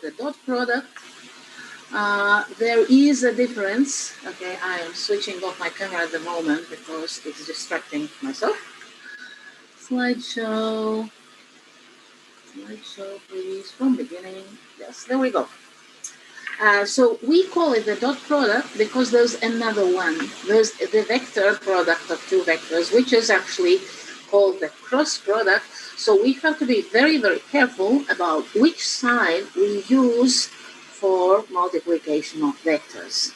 the dot product. There is a difference. Okay, I am switching off my camera at the moment because it's distracting myself. Slideshow, please, from beginning. Yes, there we go. So we call it the dot product because there's another one. There's the vector product of two vectors, which is actually called the cross product. So we have to be very, very careful about which side we use for multiplication of vectors.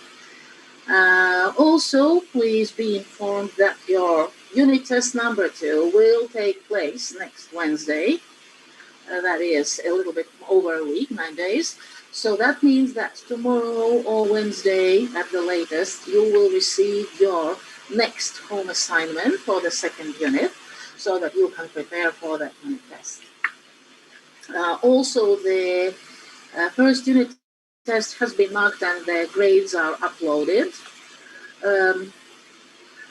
Also, please be informed that your unit test number 2 will take place next Wednesday. That is a little bit over a week, 9 days. So that means that tomorrow or Wednesday at the latest, you will receive your next home assignment for the second unit so that you can prepare for that unit test. Also, the first unit test has been marked and the grades are uploaded.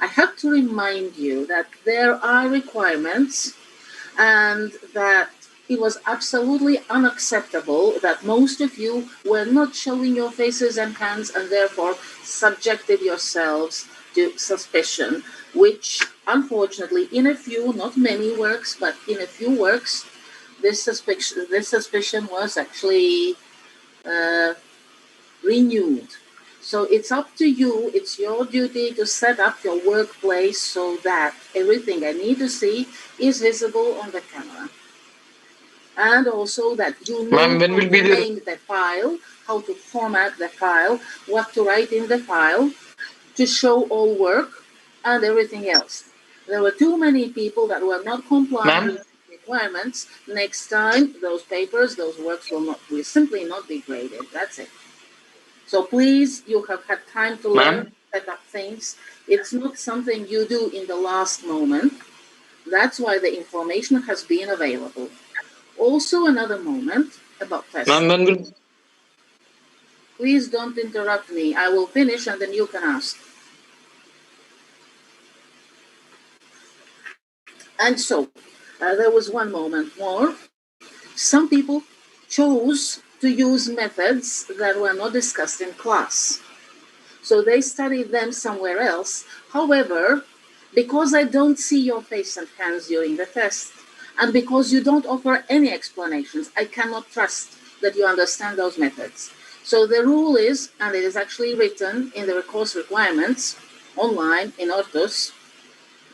I have to remind you that there are requirements and that it was absolutely unacceptable that most of you were not showing your faces and hands and therefore subjected yourselves to suspicion, which unfortunately in a few, not many works, but in a few works, this suspicion was actually renewed. So it's up to you, it's your duty to set up your workplace so that everything I need to see is visible on the camera. And also that you know how to name the file, how to format the file, what to write in the file, to show all work and everything else. There were too many people that were not complying with requirements. Next time, those papers, those works will simply not be graded. That's it. So please, you have had time to learn, set up things. It's not something you do in the last moment. That's why the information has been available. Also, another moment about testing. Please don't interrupt me. I will finish and then you can ask. And so, there was one moment more. Some people chose to use methods that were not discussed in class. So they studied them somewhere else. However, because I don't see your face and hands during the test, and because you don't offer any explanations, I cannot trust that you understand those methods. So the rule is, and it is actually written in the course requirements online in Ortus,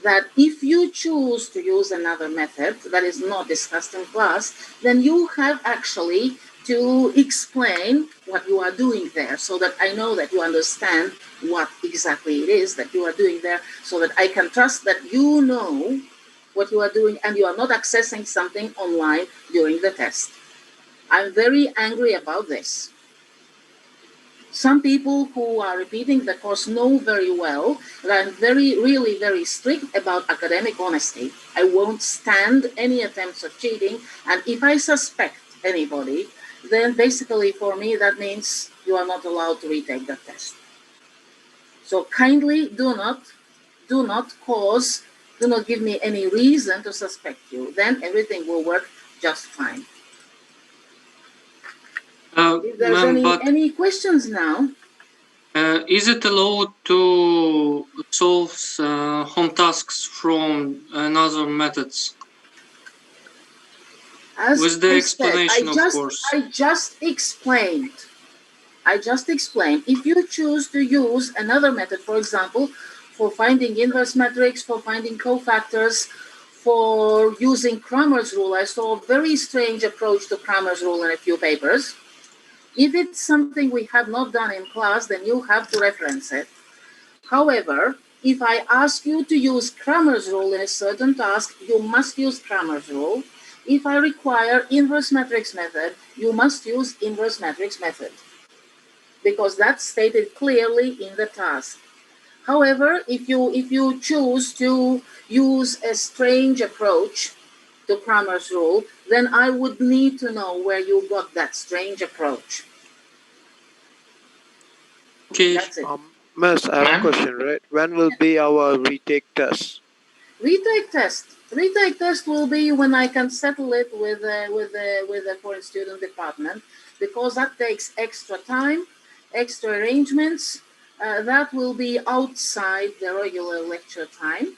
that if you choose to use another method that is not discussed in class, then you have actually to explain what you are doing there so that I know that you understand what exactly it is that you are doing there, so that I can trust that you know what you are doing and you are not accessing something online during the test. I'm very angry about this. Some people who are repeating the course know very well that I'm really very strict about academic honesty. I won't stand any attempts of cheating, and if I suspect anybody, then basically for me that means you are not allowed to retake the test. So kindly do not give me any reason to suspect you. Then everything will work just fine. If there's any questions now. Is it allowed to solve home tasks from another methods? As with the explanation, of course. I just explained. If you choose to use another method, for example, for finding inverse matrix, for finding cofactors, for using Cramer's rule, I saw a very strange approach to Cramer's rule in a few papers. If it's something we have not done in class, then you have to reference it. However, if I ask you to use Cramer's rule in a certain task, you must use Cramer's rule. If I require inverse matrix method, you must use inverse matrix method, because that's stated clearly in the task. However, if you choose to use a strange approach to Cramer's rule, then I would need to know where you got that strange approach. Okay. That's it. Miss, I have a question, right? When will be our retake test? Retake test will be when I can settle it with the foreign student department. because that takes extra time, extra arrangements. That will be outside the regular lecture time,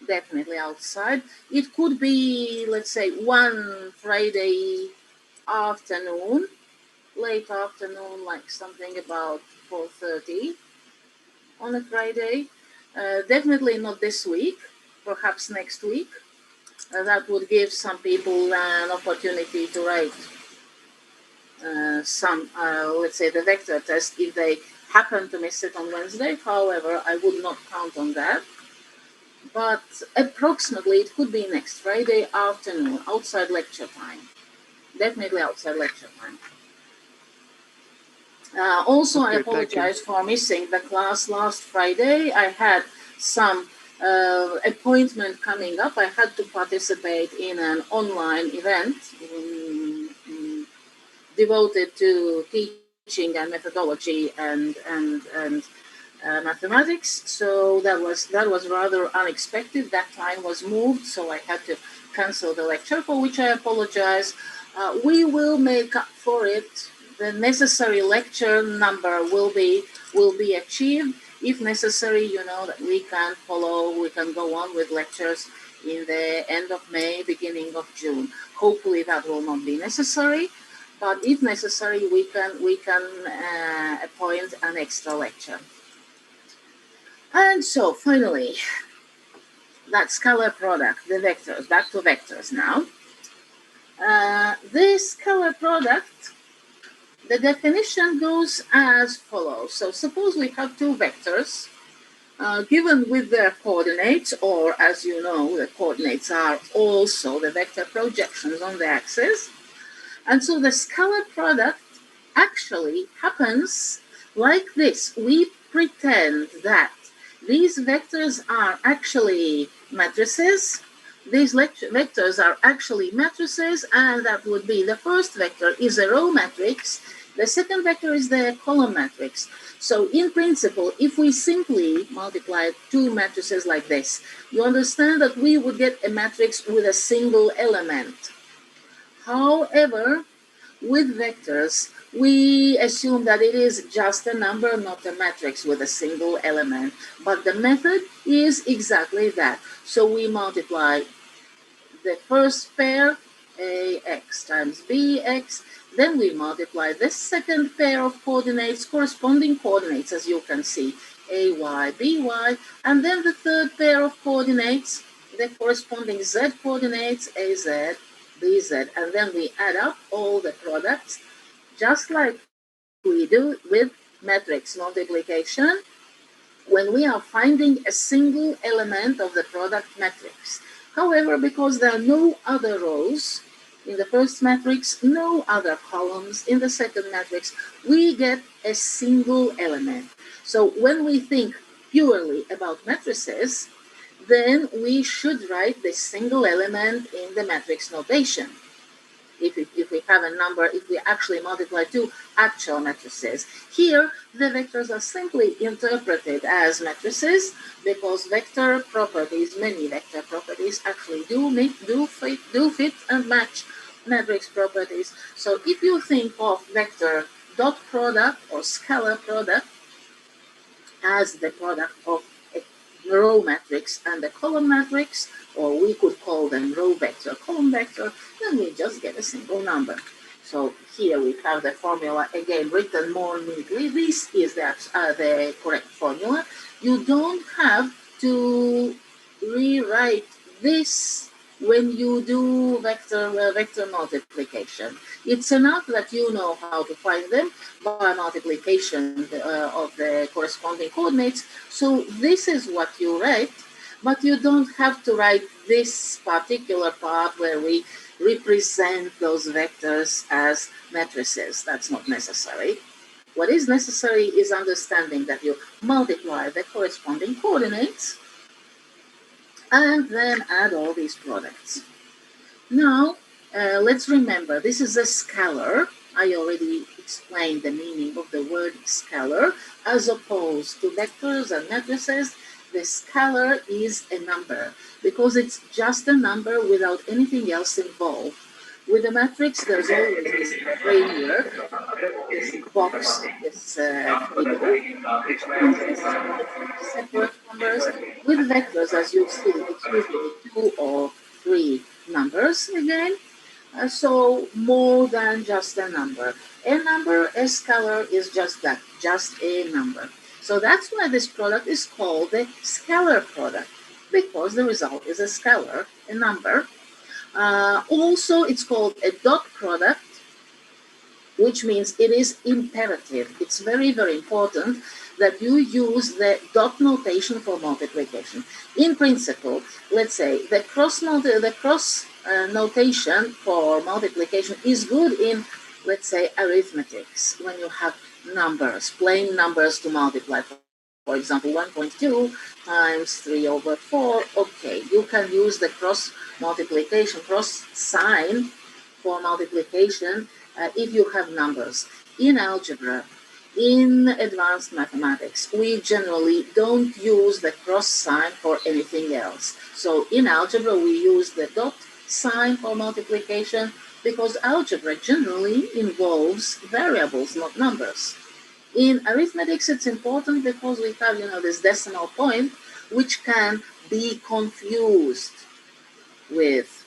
definitely outside. It could be, let's say, one Friday afternoon, late afternoon, like something about 4:30 on a Friday. Definitely not this week, perhaps next week. That would give some people an opportunity to write let's say, the vector test if they happen to miss it on Wednesday. However, I would not count on that. But approximately it could be next Friday afternoon, outside lecture time. Definitely outside lecture time. Also, I Okay, thank you. apologize for missing the class last Friday. I had some appointment coming up. I had to participate in an online event devoted to teaching and methodology and mathematics. So that was rather unexpected. That time was moved, so I had to cancel the lecture, for which I apologize. We will make up for it. The necessary lecture number will be achieved. If necessary, you know that we can go on with lectures in the end of May, beginning of June. Hopefully that will not be necessary, but if necessary, we can appoint an extra lecture. And so finally, that scalar product, the vectors, back to vectors now. This scalar product, the definition goes as follows. So suppose we have two vectors given with their coordinates, or as you know, the coordinates are also the vector projections on the axis. And so the scalar product actually happens like this. We pretend that these vectors are actually matrices. These vectors are actually matrices, and that would be the first vector is a row matrix. The second vector is the column matrix. So in principle, if we simply multiply two matrices like this, you understand that we would get a matrix with a single element. However, with vectors, we assume that it is just a number, not a matrix with a single element. But the method is exactly that. So we multiply the first pair, ax times bx, then we multiply the second pair of coordinates, corresponding coordinates, as you can see, ay, by, and then the third pair of coordinates, the corresponding z coordinates, az, bz, and then we add up all the products, just like we do with matrix multiplication when we are finding a single element of the product matrix. However, because there are no other rows in the first matrix, no other columns in the second matrix, we get a single element. So when we think purely about matrices, then we should write this single element in the matrix notation. If we have a number, if we actually multiply two actual matrices. Here, the vectors are simply interpreted as matrices because vector properties, many vector properties, actually do fit and match matrix properties. So if you think of vector dot product or scalar product as the product of a row matrix and a column matrix, or we could call them row vector, column vector, then we just get a single number. So here we have the formula again written more neatly. This is the correct formula. You don't have to rewrite this when you do vector multiplication. It's enough that you know how to find them by multiplication of the corresponding coordinates. So this is what you write, but you don't have to write this particular part where we represent those vectors as matrices. That's not necessary. What is necessary is understanding that you multiply the corresponding coordinates and then add all these products. Now, let's remember, this is a scalar. I already explained the meaning of the word scalar. As opposed to vectors and matrices, the scalar is a number because it's just a number without anything else involved. With the matrix, there's always this framework, this box, this table, which consists of separate numbers. With vectors, as you see, it's usually 2 or 3 numbers again. So more than just a number. A number, a scalar is just that, just a number. So that's why this product is called a scalar product, because the result is a scalar, a number. Also, it's called a dot product, which means it is imperative. It's very, very important that you use the dot notation for multiplication. In principle, let's say the cross notation for multiplication is good in, let's say, arithmetics, when you have numbers, plain numbers to multiply. For example, 1.2 times 3 over 4. Okay, you can use the cross multiplication, cross sign for multiplication if you have numbers. In algebra, in advanced mathematics, we generally don't use the cross sign for anything else. So in algebra, we use the dot sign for multiplication because algebra generally involves variables, not numbers. In arithmetics, it's important because we have, this decimal point, which can be confused with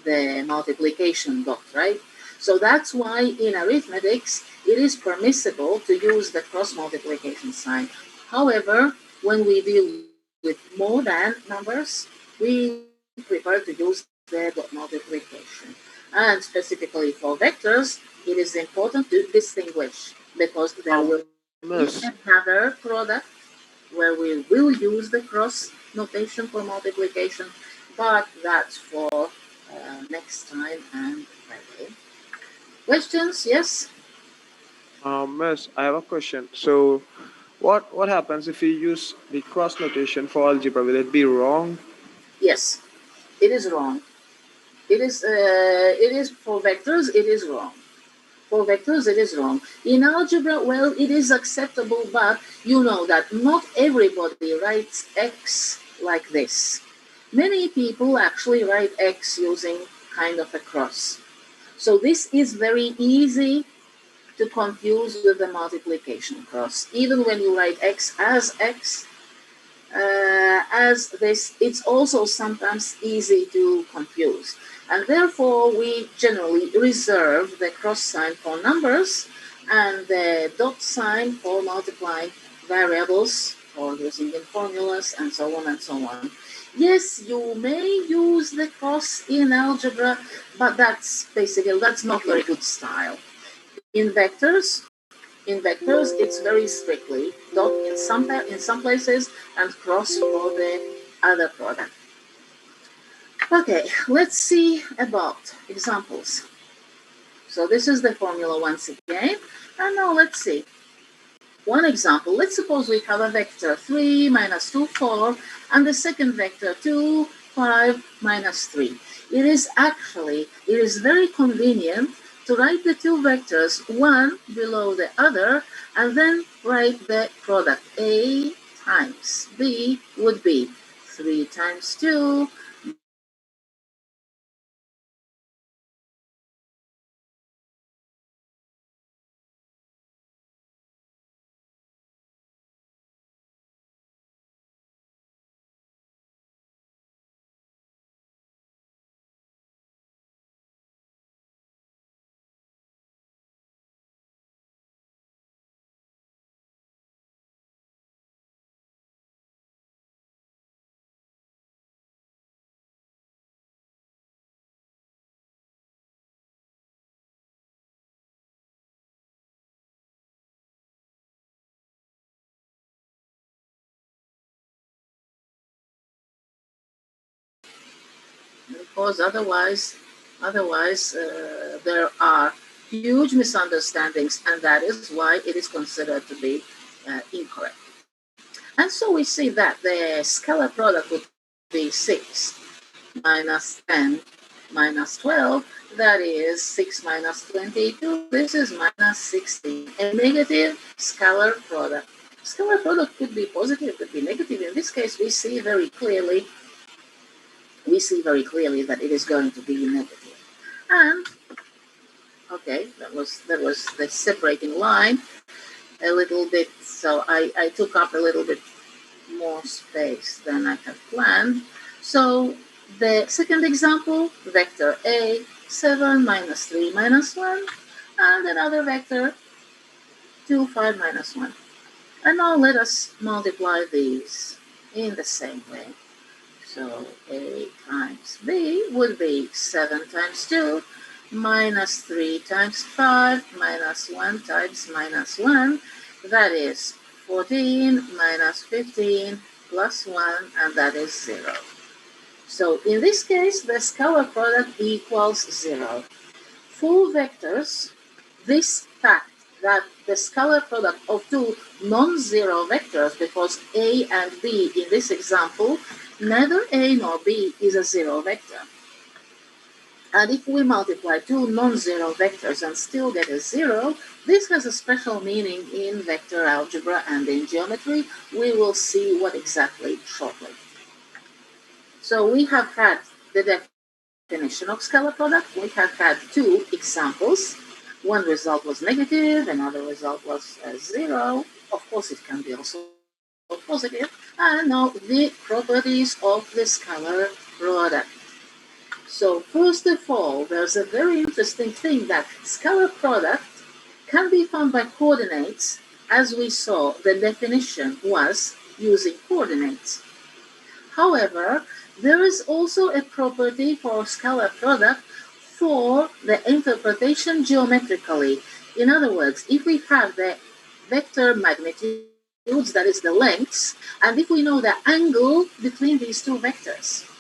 the multiplication dot, right? So that's why in arithmetics, it is permissible to use the cross multiplication sign. However, when we deal with more than numbers, we prefer to use the dot multiplication. And specifically for vectors, it is important to distinguish, because there will be another product where we will use the cross notation for multiplication, but that's for next time and Friday. Questions? Yes? Miss, I have a question. So, what happens if we use the cross notation for algebra? Will it be wrong? Yes, it is wrong. It is for vectors, it is wrong. For vectors, it is wrong. In algebra, well, it is acceptable, but you know that not everybody writes x like this. Many people actually write x using kind of a cross. So this is very easy to confuse with the multiplication cross. Even when you write x, as this, it's also sometimes easy to confuse. And therefore, we generally reserve the cross sign for numbers and the dot sign for multiplying variables or using in formulas and so on and so on. Yes, you may use the cross in algebra, but that's not very good style. In vectors, it's very strictly dot in some places and cross for the other product. Okay, let's see about examples. So this is the formula once again, and now let's see. One example, let's suppose we have a vector 3 minus 2, 4, and the second vector 2, 5 minus 3. It is very convenient to write the two vectors one below the other and then write the product. A times B would be 3 times 2 because otherwise there are huge misunderstandings, and that is why it is considered to be incorrect. And so we see that the scalar product would be 6 minus 10 minus 12, that is 6 minus 22, this is minus 16, a negative scalar product. Scalar product could be positive, could be negative. In this case, we see very clearly that it is going to be negative. And okay, that was the separating line a little bit. So I took up a little bit more space than I had planned. So the second example, vector A, 7 minus 3 minus 1, and another vector, 2, 5 minus 1. And now let us multiply these in the same way. So A times B would be 7 times 2 minus 3 times 5 minus 1 times minus 1. That is 14 minus 15 plus 1, and that is 0. So in this case, the scalar product equals 0. For vectors, this fact that the scalar product of two non-zero vectors, because A and B in this example, neither A nor B is a zero vector. And if we multiply two non-zero vectors and still get a 0, this has a special meaning in vector algebra and in geometry. We will see what exactly shortly. So we have had the definition of scalar product. We have had two examples. One result was negative, another result was 0. Of course, it can be also positive. And now the properties of the scalar product. So first of all, there's a very interesting thing that scalar product can be found by coordinates. As we saw, the definition was using coordinates. However, there is also a property for scalar product for the interpretation geometrically. In other words, if we have the vector magnitudes, that is the lengths, and if we know the angle between these two vectors,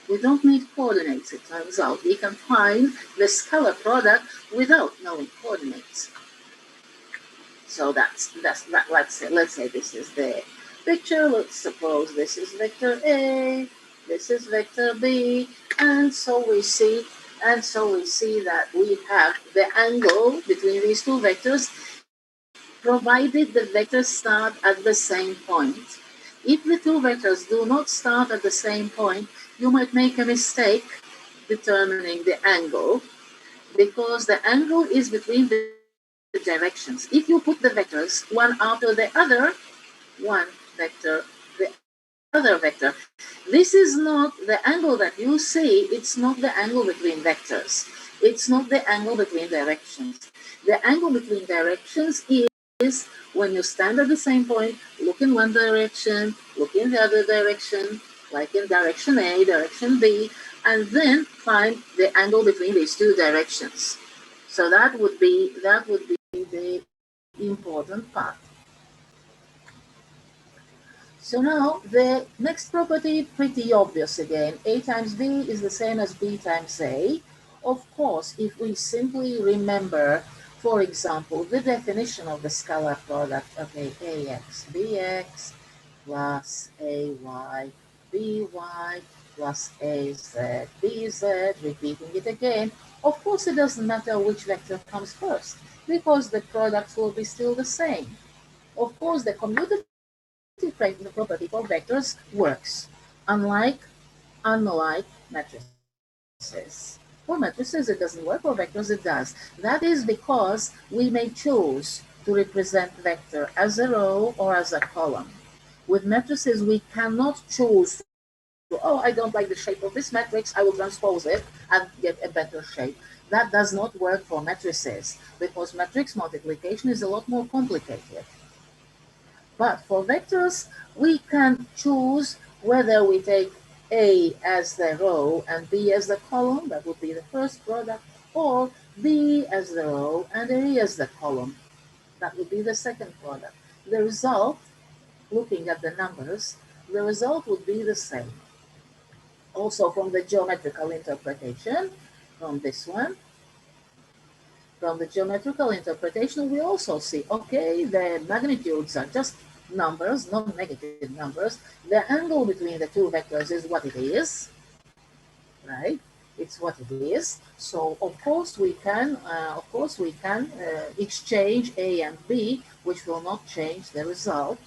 we don't need coordinates, it turns out. We can find the scalar product without knowing coordinates. So that's that. Let's say this is the picture. Let's suppose this is vector A, this is vector B, and so we see that we have the angle between these two vectors, provided the vectors start at the same point. If the two vectors do not start at the same point, you might make a mistake determining the angle, because the angle is between the directions. If you put the vectors one after the other, one vector, the other vector, this is not the angle that you see. It's not the angle between vectors. It's not the angle between directions. The angle between directions is when you stand at the same point, look in one direction, look in the other direction, like in direction A, direction B, and then find the angle between these two directions. So that would be the important part. So now the next property, pretty obvious again. A times B is the same as B times A. Of course, if we simply remember, for example, the definition of the scalar product, okay, AX, BX plus AY, BY plus AZ, BZ, repeating it again. Of course, it doesn't matter which vector comes first, because the products will be still the same. Of course, the commutative property for vectors works, unlike matrices. For matrices, it doesn't work. For vectors, it does. That is because we may choose to represent vector as a row or as a column. With matrices, we cannot choose to, oh, I don't like the shape of this matrix, I will transpose it and get a better shape. That does not work for matrices, because matrix multiplication is a lot more complicated. But for vectors, we can choose whether we take A as the row and B as the column, that would be the first product, or B as the row and A as the column, that would be the second product. The result, looking at the numbers, the result would be the same. Also from the geometrical interpretation, from this one, from the geometrical interpretation, we also see, okay, the magnitudes are just numbers, non-negative numbers. The angle between the two vectors is what it is, right? It's what it is. So of course we can exchange A and B, which will not change the result.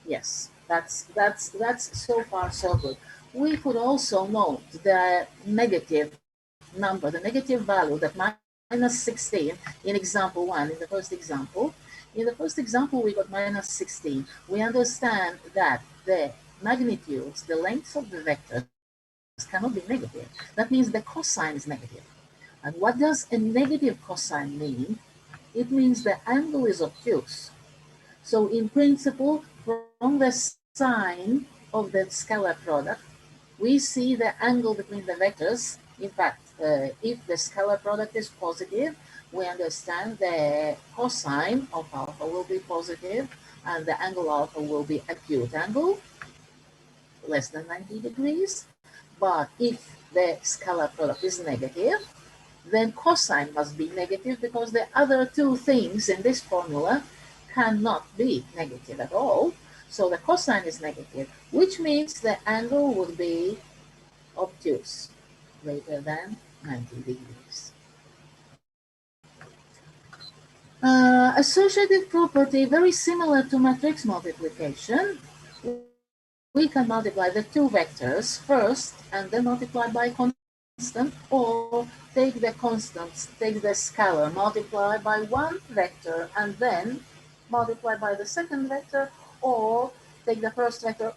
Yes, that's so far so good. we could also note the negative number, the negative value, that minus 16 in example 1, in the first example. In the first example, we got minus 16. We understand that the magnitudes, the lengths of the vectors cannot be negative. That means the cosine is negative. And what does a negative cosine mean? It means the angle is obtuse. So in principle, from the sign of the scalar product, we see the angle between the vectors. In fact, if the scalar product is positive, we understand the cosine of alpha will be positive and the angle alpha will be acute angle, less than 90 degrees. But if the scalar product is negative, then cosine must be negative because the other two things in this formula cannot be negative at all. So the cosine is negative, which means the angle would be obtuse, greater than 90 degrees. Associative property, very similar to matrix multiplication. We can multiply the two vectors first and then multiply by constant, or take the constants, take the scalar, multiply by one vector and then multiply by the second vector, or take the first vector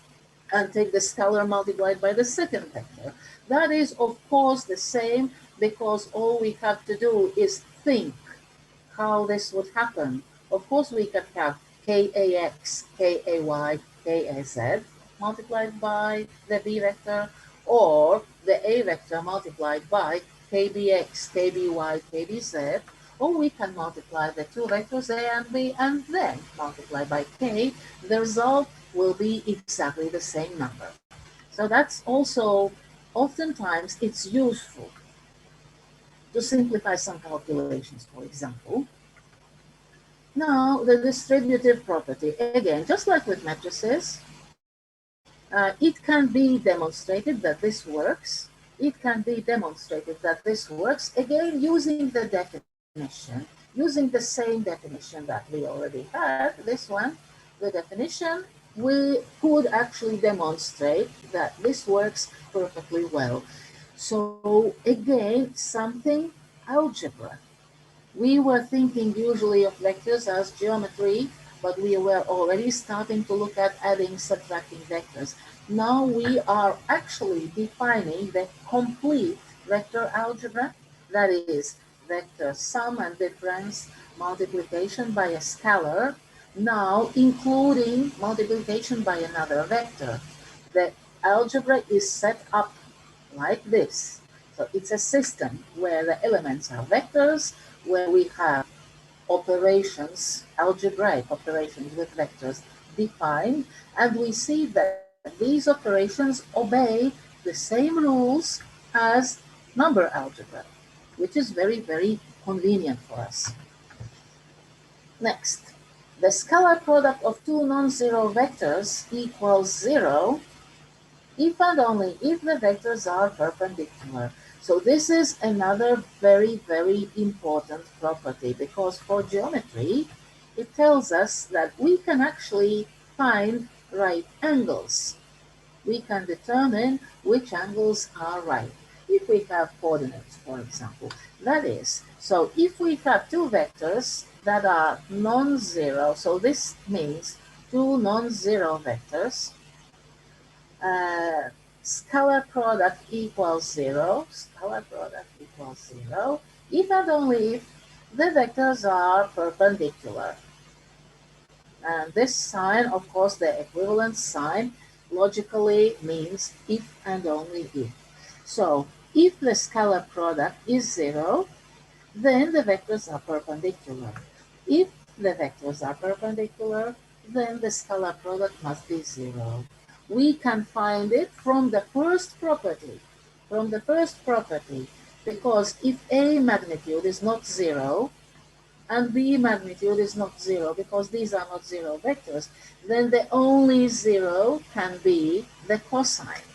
and take the scalar multiplied by the second vector. That is, of course, the same, because all we have to do is think how this would happen. Of course, we could have KAX, KAY, KAZ multiplied by the B vector, or the A vector multiplied by KBX, KBY, KBZ, or we can multiply the two vectors A and B and then multiply by K. The result will be exactly the same number. So that's also, oftentimes, it's useful to simplify some calculations, for example. Now, the distributive property, again, just like with matrices, it can be demonstrated that this works. It can be demonstrated that this works, again, using the definition, using the same definition that we already had, this one, the definition. We could actually demonstrate that this works perfectly well. So again, something algebra. We were thinking usually of vectors as geometry, but we were already starting to look at adding, subtracting vectors. Now we are actually defining the complete vector algebra, that is, vector sum and difference, multiplication by a scalar, now including multiplication by another vector. The algebra is set up like this. So it's a system where the elements are vectors, where we have operations, algebraic operations with vectors defined, and we see that these operations obey the same rules as number algebra, which is very, very convenient for us. Next, the scalar product of two non-zero vectors equals 0 if and only if the vectors are perpendicular. So this is another very, very important property, because for geometry, it tells us that we can actually find right angles. We can determine which angles are right if we have coordinates, for example. That is, so if we have two vectors that are non-zero, so this means two non-zero vectors, scalar product equals 0, scalar product equals 0, if and only if the vectors are perpendicular. And this sign, of course, the equivalence sign, logically means if and only if. So if the scalar product is 0, then the vectors are perpendicular. If the vectors are perpendicular, then the scalar product must be 0. We can find it from the first property, because if A magnitude is not 0, and B magnitude is not 0, because these are not 0 vectors, then the only 0 can be the cosine.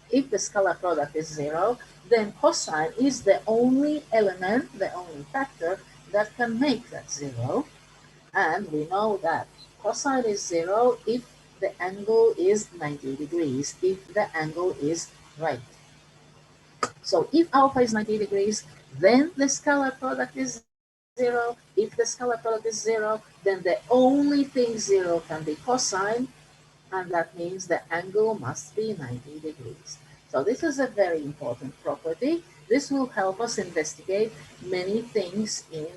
If the scalar product is 0, then cosine is the only element, the only factor that can make that 0. And we know that cosine is 0 if the angle is 90 degrees, if the angle is right. So if alpha is 90 degrees, then the scalar product is 0. If the scalar product is 0, then the only thing 0 can be cosine, and that means the angle must be 90 degrees. So this is a very important property. This will help us investigate many things in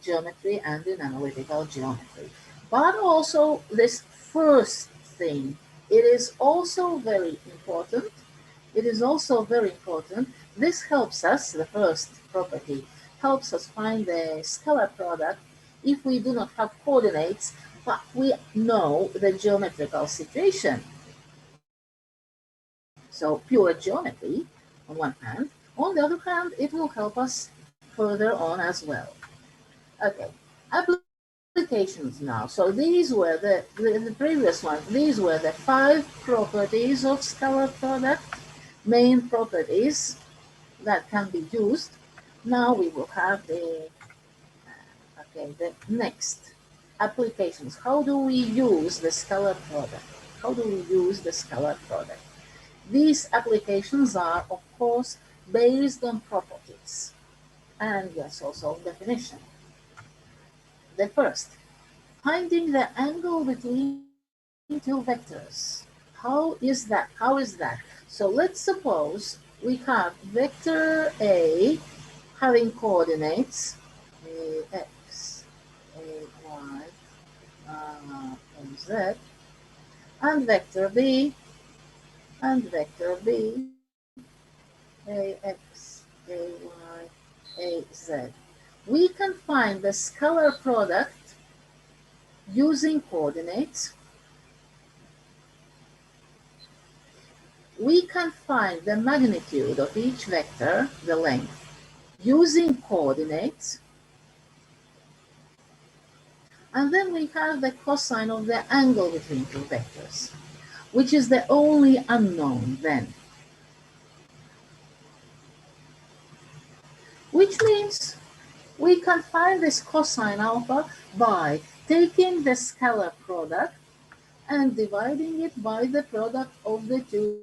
geometry and in analytical geometry. But also this first thing, it is also very important. It is also very important. This helps us, the first property, helps us find the scalar product if we do not have coordinates, but we know the geometrical situation. So pure geometry on one hand. On the other hand, it will help us further on as well. Okay, applications now. So these were the previous ones. These were the 5 properties of scalar product, main properties that can be used. Now we will have the next applications. How do we use the scalar product? How do we use the scalar product? These applications are, of course, based on properties, and yes, also definition. The first, finding the angle between two vectors. How is that? How is that? So let's suppose we have vector A having coordinates ax, ay, and z, and vector B, ax, ay, az. We can find the scalar product using coordinates. We can find the magnitude of each vector, the length, using coordinates. And then we have the cosine of the angle between two vectors, which is the only unknown then. Which means we can find this cosine alpha by taking the scalar product and dividing it by the product of the two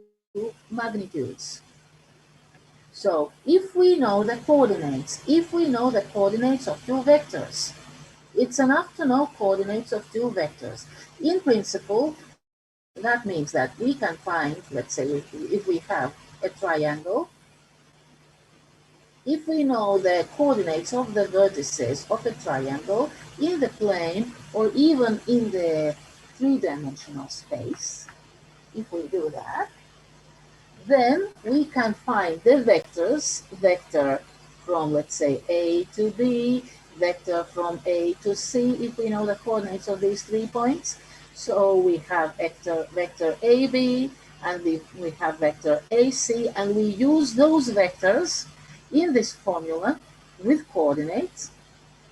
magnitudes. So if we know the coordinates, of two vectors, it's enough to know coordinates of two vectors. In principle, that means that we can find, let's say, if we have a triangle, if we know the coordinates of the vertices of a triangle in the plane or even in the three-dimensional space, if we do that, then we can find the vectors, vector from, let's say, A to B, vector from A to C, if we know the coordinates of these 3 points. So we have vector AB, and we have vector AC, and we use those vectors in this formula with coordinates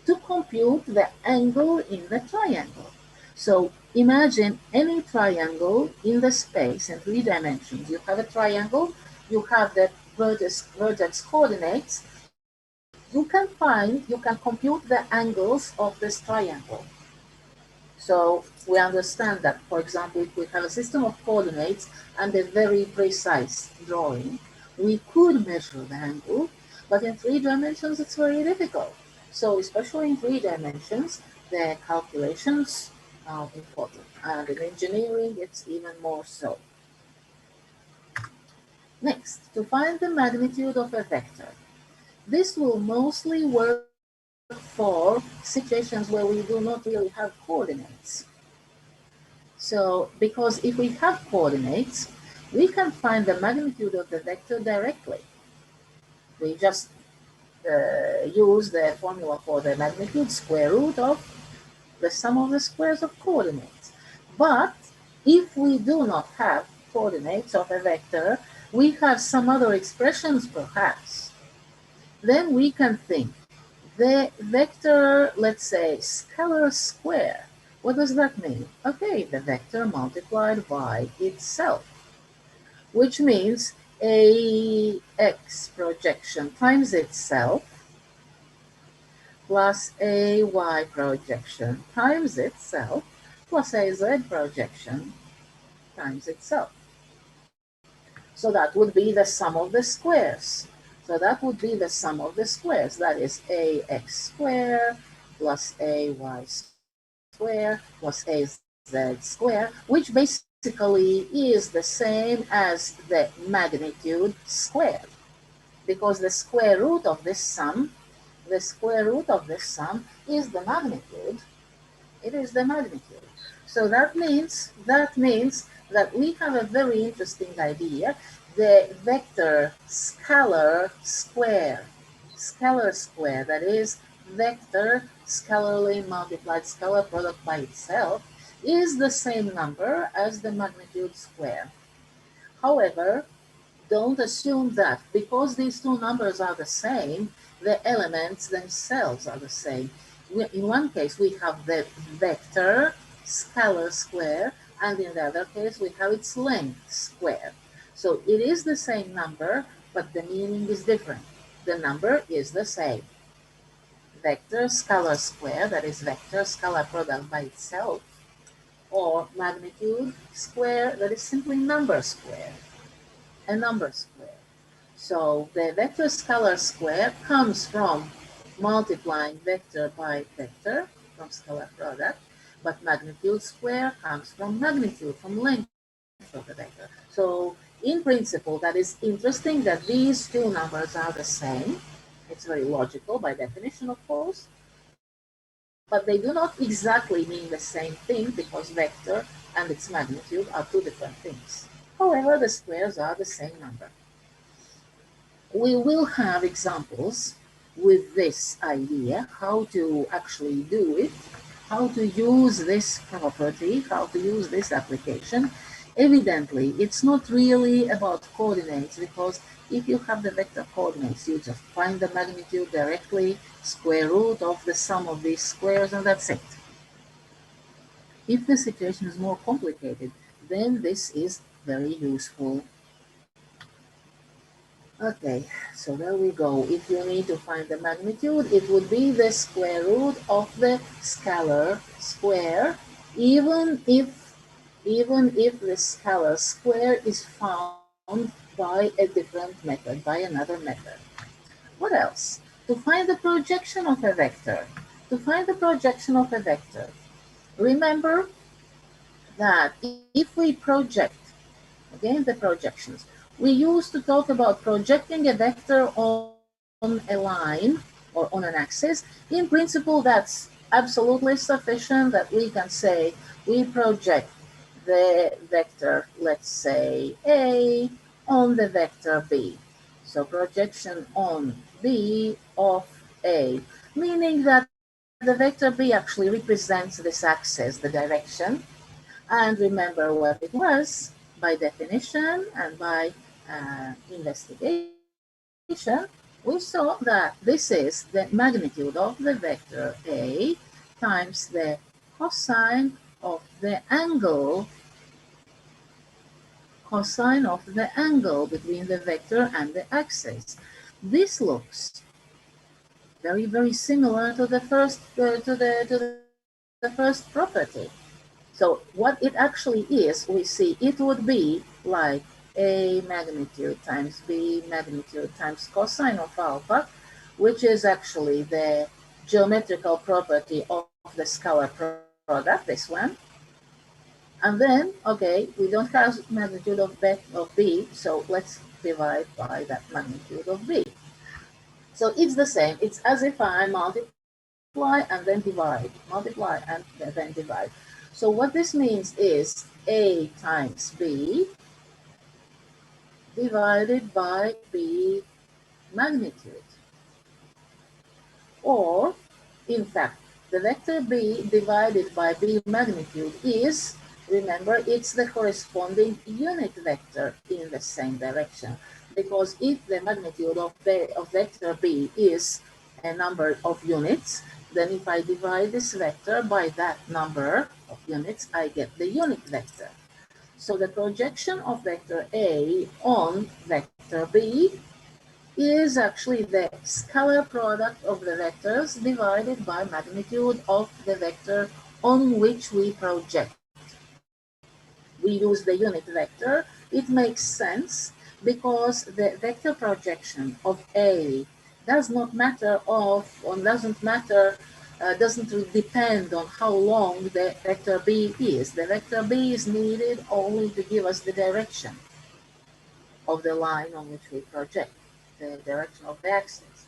to compute the angle in the triangle. So imagine any triangle in the space in 3 dimensions. You have a triangle, you have the vertex coordinates, you can compute the angles of this triangle. So we understand that, for example, if we have a system of coordinates and a very precise drawing, we could measure the angle, but in 3 dimensions it's very difficult. So especially in 3 dimensions, the calculations are important, and in engineering it's even more so. Next, to find the magnitude of a vector. This will mostly work for situations where we do not really have coordinates. So, because if we have coordinates, we can find the magnitude of the vector directly. We just use the formula for the magnitude, square root of the sum of the squares of coordinates. But if we do not have coordinates of a vector, we have some other expressions perhaps. Then we can think the vector, let's say, scalar square. What does that mean? Okay, the vector multiplied by itself, which means AX projection times itself plus AY projection times itself plus AZ projection times itself. So that would be the sum of the squares. So that would be the sum of the squares. That is AX squared plus AY squared plus AZ squared, which basically is the same as the magnitude squared. Because the square root of this sum, the square root of this sum is the magnitude. It is the magnitude. So that means that we have a very interesting idea. The vector scalar square, that is vector scalarly multiplied scalar product by itself, is the same number as the magnitude square. However, don't assume that because these two numbers are the same, the elements themselves are the same. In one case, we have the vector scalar square, and in the other case, we have its length square. So it is the same number, but the meaning is different. The number is the same. Vector scalar square, that is vector scalar product by itself, or magnitude square, that is simply number square, a number square. So the vector scalar square comes from multiplying vector by vector from scalar product, but magnitude square comes from magnitude, from length of the vector. So in principle, that is interesting that these two numbers are the same. It's very logical by definition, of course, but they do not exactly mean the same thing because vector and its magnitude are two different things. However, the squares are the same number. We will have examples with this idea, how to actually do it, how to use this property, how to use this application. Evidently, it's not really about coordinates, because if you have the vector coordinates, you just find the magnitude directly, square root of the sum of these squares, and that's it. If the situation is more complicated, then this is very useful. Okay, so there we go. If you need to find the magnitude, it would be the square root of the scalar square, even if the scalar square is found by a different method, by another method. What else? To find the projection of a vector. To find the projection of a vector, remember that if we project, again the projections, we used to talk about projecting a vector on a line or on an axis. In principle, that's absolutely sufficient, that we can say we project the vector, let's say A, on the vector B. So projection on B of A, meaning that the vector B actually represents this axis, the direction. And remember what it was by definition and by investigation. We saw that this is the magnitude of the vector A times the cosine of the angle between the vector and the axis. This looks very, very similar to the first first property. So what it actually is, we see it would be like A magnitude times B magnitude times cosine of alpha, which is actually the geometrical property of the scalar product, this one. And then, okay, we don't have magnitude of B, so let's divide by that magnitude of B. So it's the same. It's as if I multiply and then divide, multiply and then divide. So what this means is A times B divided by B magnitude. Or, in fact, the vector B divided by B magnitude is, remember, it's the corresponding unit vector in the same direction. Because if the magnitude of vector B is a number of units, then if I divide this vector by that number of units, I get the unit vector. So the projection of vector A on vector B is actually the scalar product of the vectors divided by magnitude of the vector on which we project. We use the unit vector. It makes sense because the vector projection of A does not matter doesn't depend on how long the vector B is. The vector B is needed only to give us the direction of the line on which we project, the direction of the axis.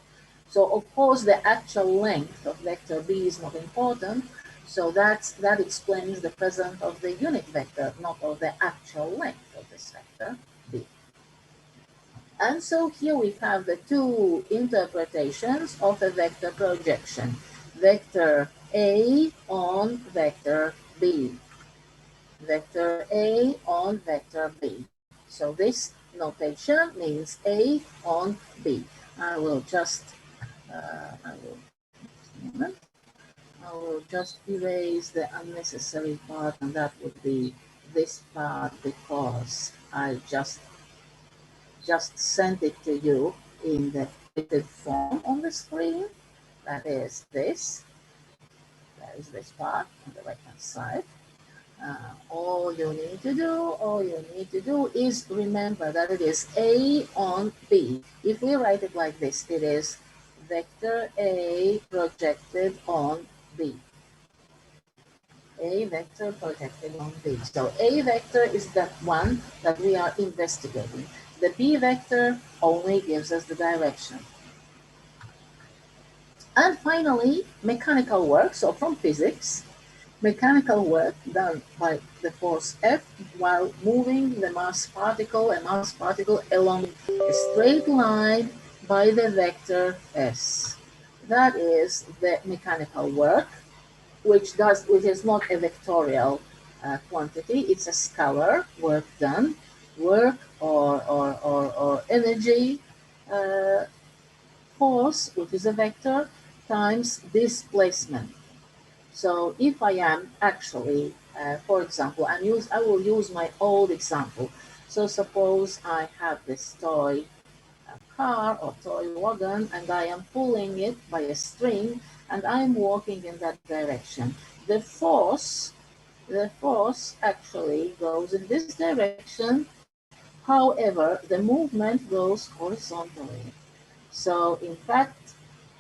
So of course the actual length of vector B is not important, so that explains the presence of the unit vector, not of the actual length of this vector B. And so here we have the two interpretations of a vector projection. Vector A on vector B. Vector A on vector B. So this notation means A on B. I will just erase the unnecessary part, and that would be this part, because I just sent it to you in the printed form on the screen. That is this. That is this part on the right hand side. All you need to do is remember that it is A on B. If we write it like this, it is vector A projected on B. A vector projected on B. So A vector is that one that we are investigating. The B vector only gives us the direction. And finally, mechanical work, so from physics, mechanical work done by the force F while moving the mass particle along a straight line by the vector S. That is the mechanical work, which is not a vectorial quantity, it's a scalar work done, work or energy, force, which is a vector, times displacement. So if I am actually, for example, I will use my old example. So suppose I have this toy car or toy wagon, and I am pulling it by a string, and I'm walking in that direction. The force actually goes in this direction. However, the movement goes horizontally. So in fact,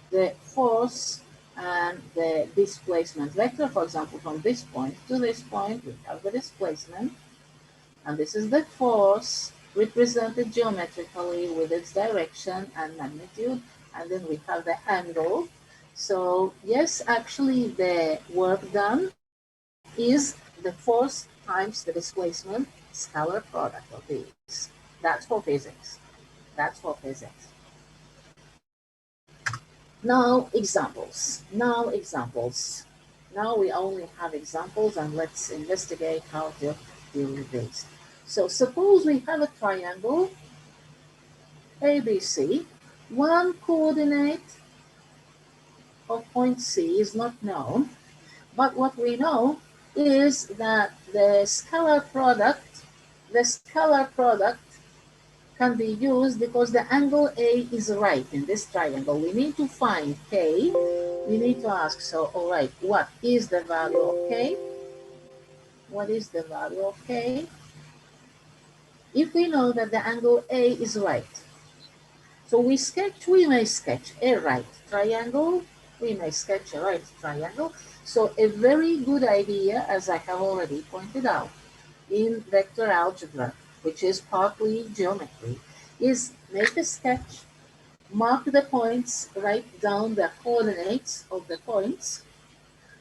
the force and the displacement vector, for example, from this point to this point, we have the displacement, and this is the force represented geometrically with its direction and magnitude, and then we have the angle. So yes, actually the work done is the force times the displacement, scalar product of these. That's for physics. That's for physics. Now examples. Now we only have examples, and let's investigate how to deal with these. So suppose we have a triangle ABC. One coordinate of point C is not known, but what we know is that the scalar product can be used because the angle A is right in this triangle. We need to find K. We need to ask, so all right, what is the value of K? What is the value of K? If we know that the angle A is right, so we may sketch a right triangle, we may sketch a right triangle. So a very good idea, as I have already pointed out in vector algebra, which is partly geometry, is make a sketch, mark the points, write down the coordinates of the points.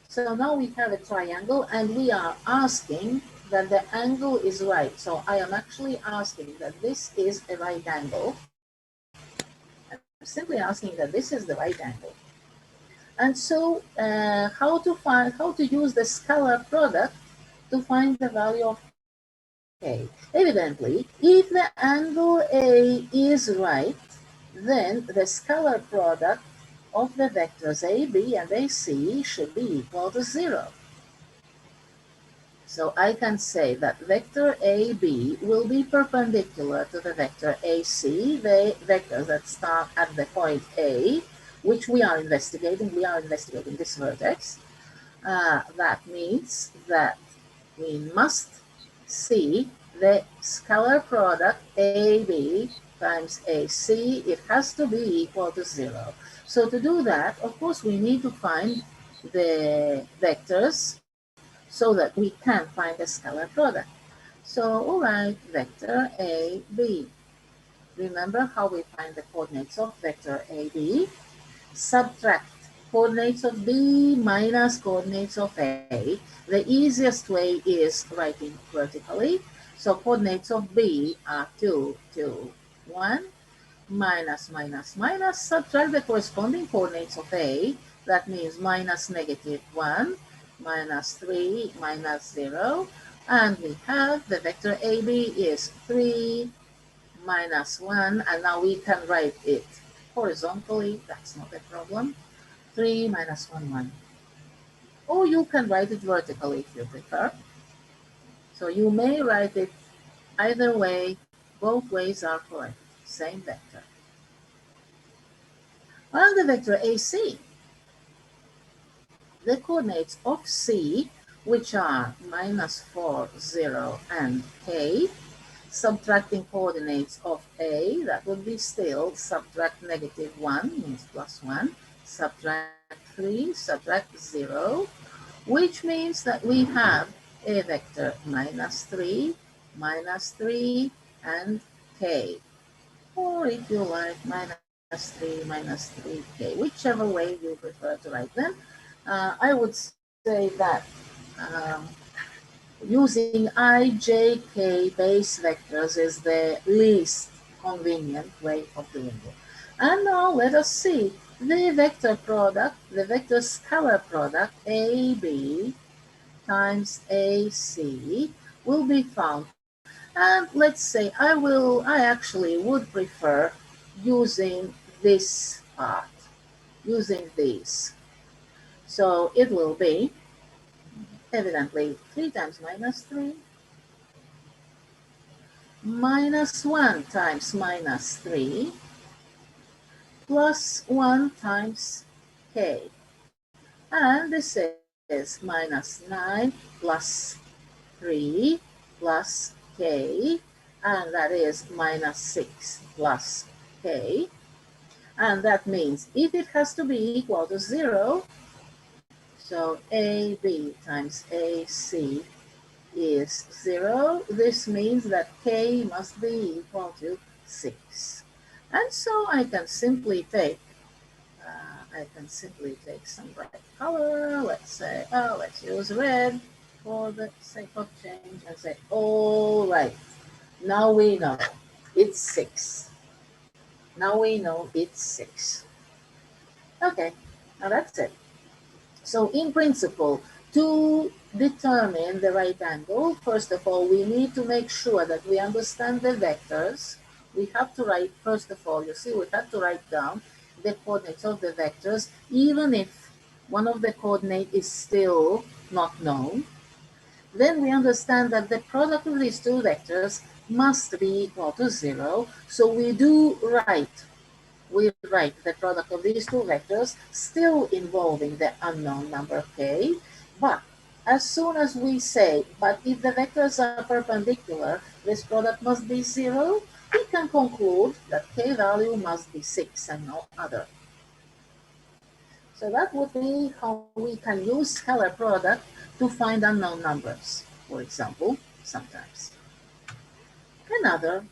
So now we have a triangle, and we are asking that the angle is right. So I am actually asking that this is a right angle. I'm simply asking that this is the right angle. And so how to use the scalar product to find the value of K? Evidently, if the angle A is right, then the scalar product of the vectors AB and AC should be equal to 0. So I can say that vector AB will be perpendicular to the vector AC, the vectors that start at the point A, which we are investigating. We are investigating this vertex. That means that we must see the scalar product AB times AC. It has to be equal to 0. So to do that, of course, we need to find the vectors so that we can find the scalar product. So we'll write vector AB. Remember how we find the coordinates of vector AB? Subtract coordinates of B minus coordinates of A. The easiest way is writing vertically. So coordinates of B are 2, 2, 1, minus, minus, minus. Subtract the corresponding coordinates of A. That means minus negative 1, minus 3, minus 0. And we have the vector AB is 3, minus 1. And now we can write it horizontally. That's not a problem. 3 minus 1, 1. Or you can write it vertically if you prefer. So you may write it either way. Both ways are correct. Same vector. On the vector AC, the coordinates of C, which are minus 4, 0, and K, subtracting coordinates of A, that would be still subtract negative 1, means plus 1, subtract 3, subtract 0, which means that we have a vector minus 3, and K. Or if you like, minus 3, minus 3K, whichever way you prefer to write them. I would say that using IJK base vectors is the least convenient way of doing it. And now let us see the vector product, the vector scalar product, AB times AC will be found. And let's say I actually would prefer using this part, using these. So it will be evidently 3 times minus 3, minus 1 times minus 3, plus 1 times k. And this is minus 9 plus 3 plus k, and that is minus 6 plus k. And that means if it has to be equal to 0, so AB times AC is 0. This means that k must be equal to 6. And so I can simply take some bright color. Let's say, let's use red for the sake of change and say, all right, now we know it's 6. Now we know it's 6. Okay, now that's it. So in principle, to determine the right angle, first of all, we need to make sure that we understand the vectors. We have to write, first of all, you see, we have to write down the coordinates of the vectors, even if one of the coordinates is still not known. Then we understand that the product of these two vectors must be equal to 0. So we write the product of these two vectors, still involving the unknown number k, but as soon as we say, but if the vectors are perpendicular, this product must be 0, we can conclude that k value must be 6 and no other. So that would be how we can use scalar product to find unknown numbers, for example, sometimes. Another,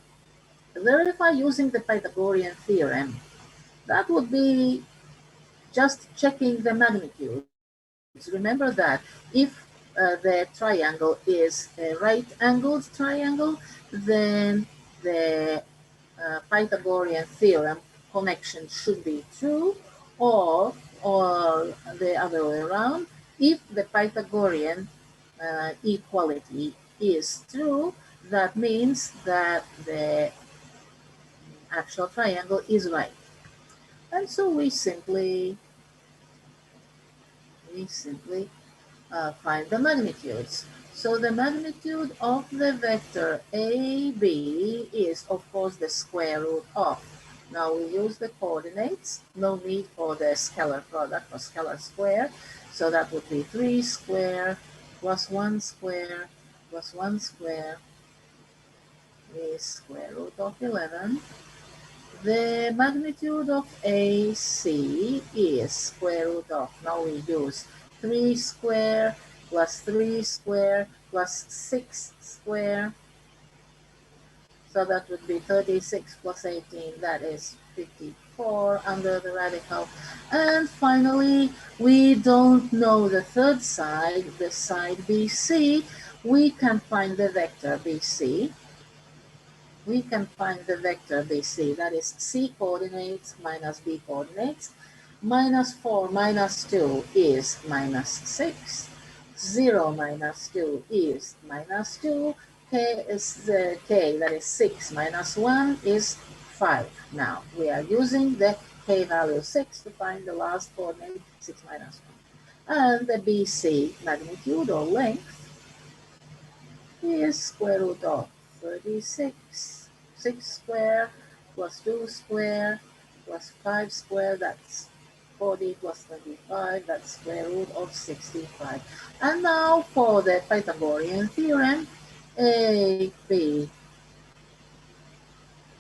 verify using the Pythagorean theorem. That would be just checking the magnitudes. Remember that if the triangle is a right-angled triangle, then the Pythagorean theorem connection should be true, or the other way around. If the Pythagorean equality is true, that means that the actual triangle is right. And so we simply find the magnitudes. So the magnitude of the vector AB is, of course, the square root of Now we use the coordinates, no need for the scalar product or scalar square. So that would be 3 square plus 1 square plus 1 square is square root of 11. The magnitude of AC is square root of, now we use 3 square plus 3 square plus 6 square. So that would be 36 plus 18, that is 54 under the radical. And finally, we don't know the third side, the side BC. We can find the vector BC. We can find the vector BC, that is C coordinates minus B coordinates. Minus 4 minus 2 is minus 6. 0 minus 2 is minus 2. K is the K, that is 6 minus 1 is 5. Now we are using the K value 6 to find the last coordinate, 6 minus 1. And the BC magnitude or length is square root of 36. 6 square plus 2 square plus 5 square, that's 40 plus 25, that's square root of 65. And now for the Pythagorean theorem, AB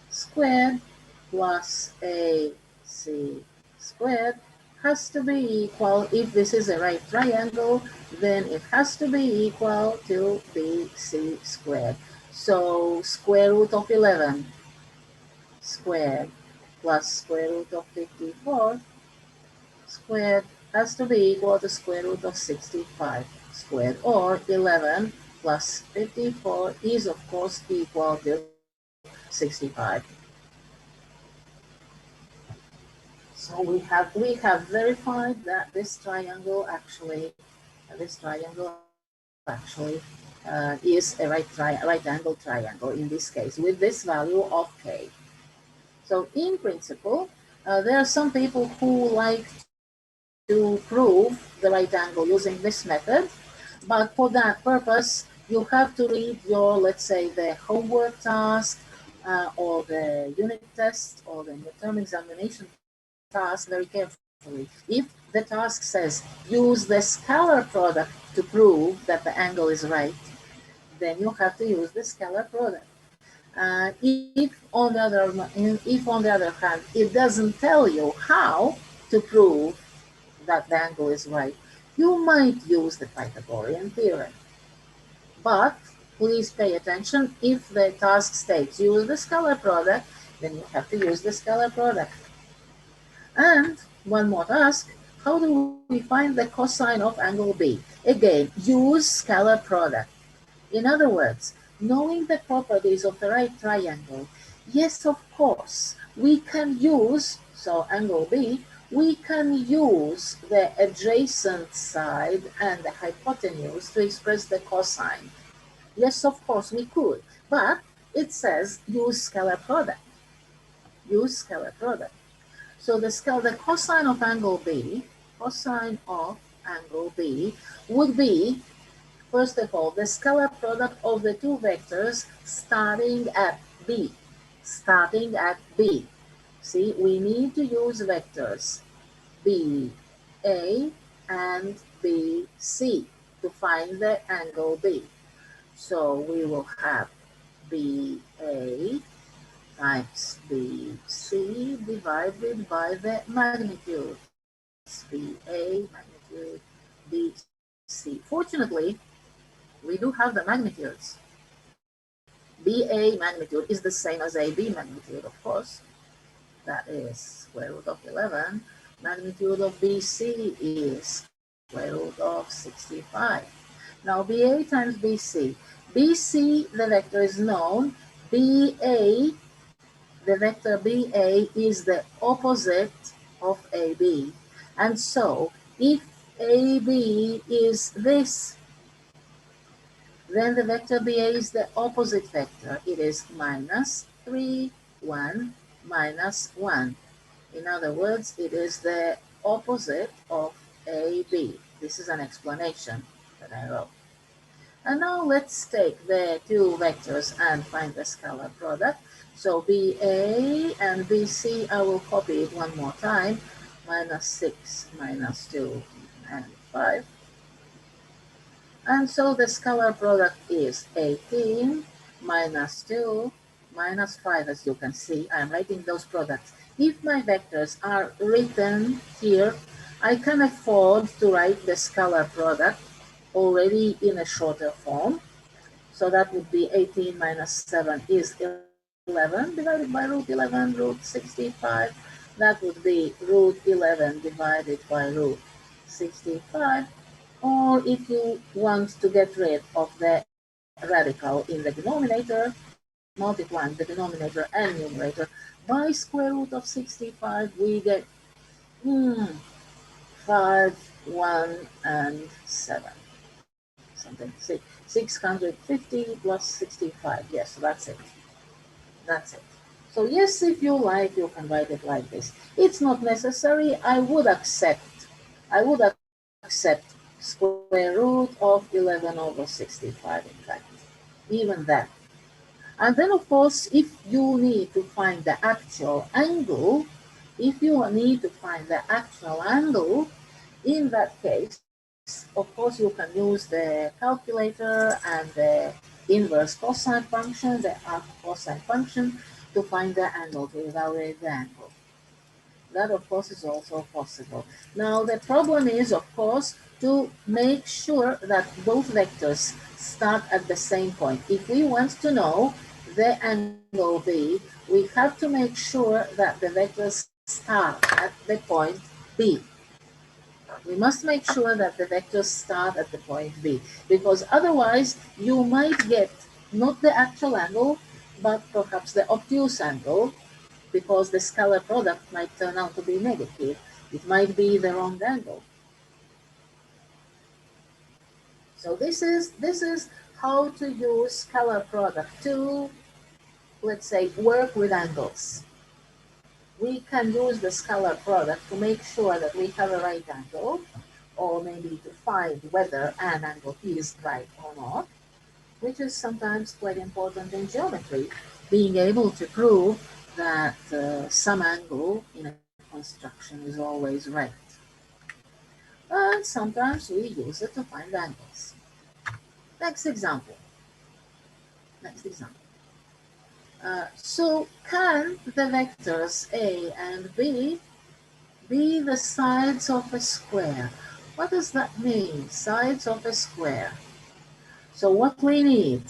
squared plus AC squared has to be equal, if this is a right triangle, then it has to be equal to BC squared. So square root of 11 squared plus square root of 54 squared has to be equal to square root of 65 squared, or 11 plus 54 is of course equal to 65. So we have verified that this triangle actually is a right angle triangle in this case with this value of K. So in principle, there are some people who like to prove the right angle using this method, but for that purpose, you have to read your, let's say, the homework task or the unit test or the midterm examination task very carefully. If the task says use the scalar product to prove that the angle is right, then you have to use the scalar product. If on the other hand, it doesn't tell you how to prove that the angle is right, you might use the Pythagorean theorem. But please pay attention, if the task states use the scalar product, then you have to use the scalar product. And one more task, how do we find the cosine of angle B? Again, use scalar product. In other words, knowing the properties of the right triangle, yes, of course, we can use, so angle B, we can use the adjacent side and the hypotenuse to express the cosine. Yes, of course, we could, but it says use scalar product. Use scalar product. So the cosine of angle B would be, first of all, the scalar product of the two vectors starting at B. Starting at B. See, we need to use vectors BA and BC to find the angle B. So we will have BA times BC divided by the magnitude. BA magnitude BC. Fortunately, we do have the magnitudes. BA magnitude is the same as AB magnitude, of course. That is square root of 11. Magnitude of BC is square root of 65. Now BA times BC. BC, the vector is known. BA, the vector BA is the opposite of AB. And so if AB is this, then the vector BA is the opposite vector. It is minus 3, 1, minus 1. In other words, it is the opposite of AB. This is an explanation that I wrote. And now let's take the two vectors and find the scalar product. So BA and BC, I will copy it one more time. Minus 6, minus 2, and 5. And so the scalar product is 18 minus 2 minus 5, as you can see. I'm writing those products. If my vectors are written here, I can afford to write the scalar product already in a shorter form. So that would be 18 minus 7 is 11 divided by root 11, root 65. That would be root 11 divided by root 65. Or if you want to get rid of the radical in the denominator, multiplying the denominator and numerator by square root of 65, we get 5, 1, and 7. Something 650 plus 65. Yes, that's it. That's it. So yes, if you like, you can write it like this. It's not necessary. I would accept square root of 11 over 65, in fact, even that. And then, of course, if you need to find the actual angle, in that case, of course, you can use the calculator and the inverse cosine function, the arc cosine function, to find the angle, to evaluate the angle. That, of course, is also possible. Now, the problem is, of course, to make sure that both vectors start at the same point. If we want to know the angle B, we have to make sure that the vectors start at the point B. We must make sure that the vectors start at the point B, because otherwise you might get not the actual angle, but perhaps the obtuse angle, because the scalar product might turn out to be negative. It might be the wrong angle. So this is how to use scalar product to, let's say, work with angles. We can use the scalar product to make sure that we have a right angle, or maybe to find whether an angle is right or not, which is sometimes quite important in geometry, being able to prove that some angle in a construction is always right. And sometimes we use it to find angles. Next example. So can the vectors A and B be the sides of a square? What does that mean, sides of a square? So what we need,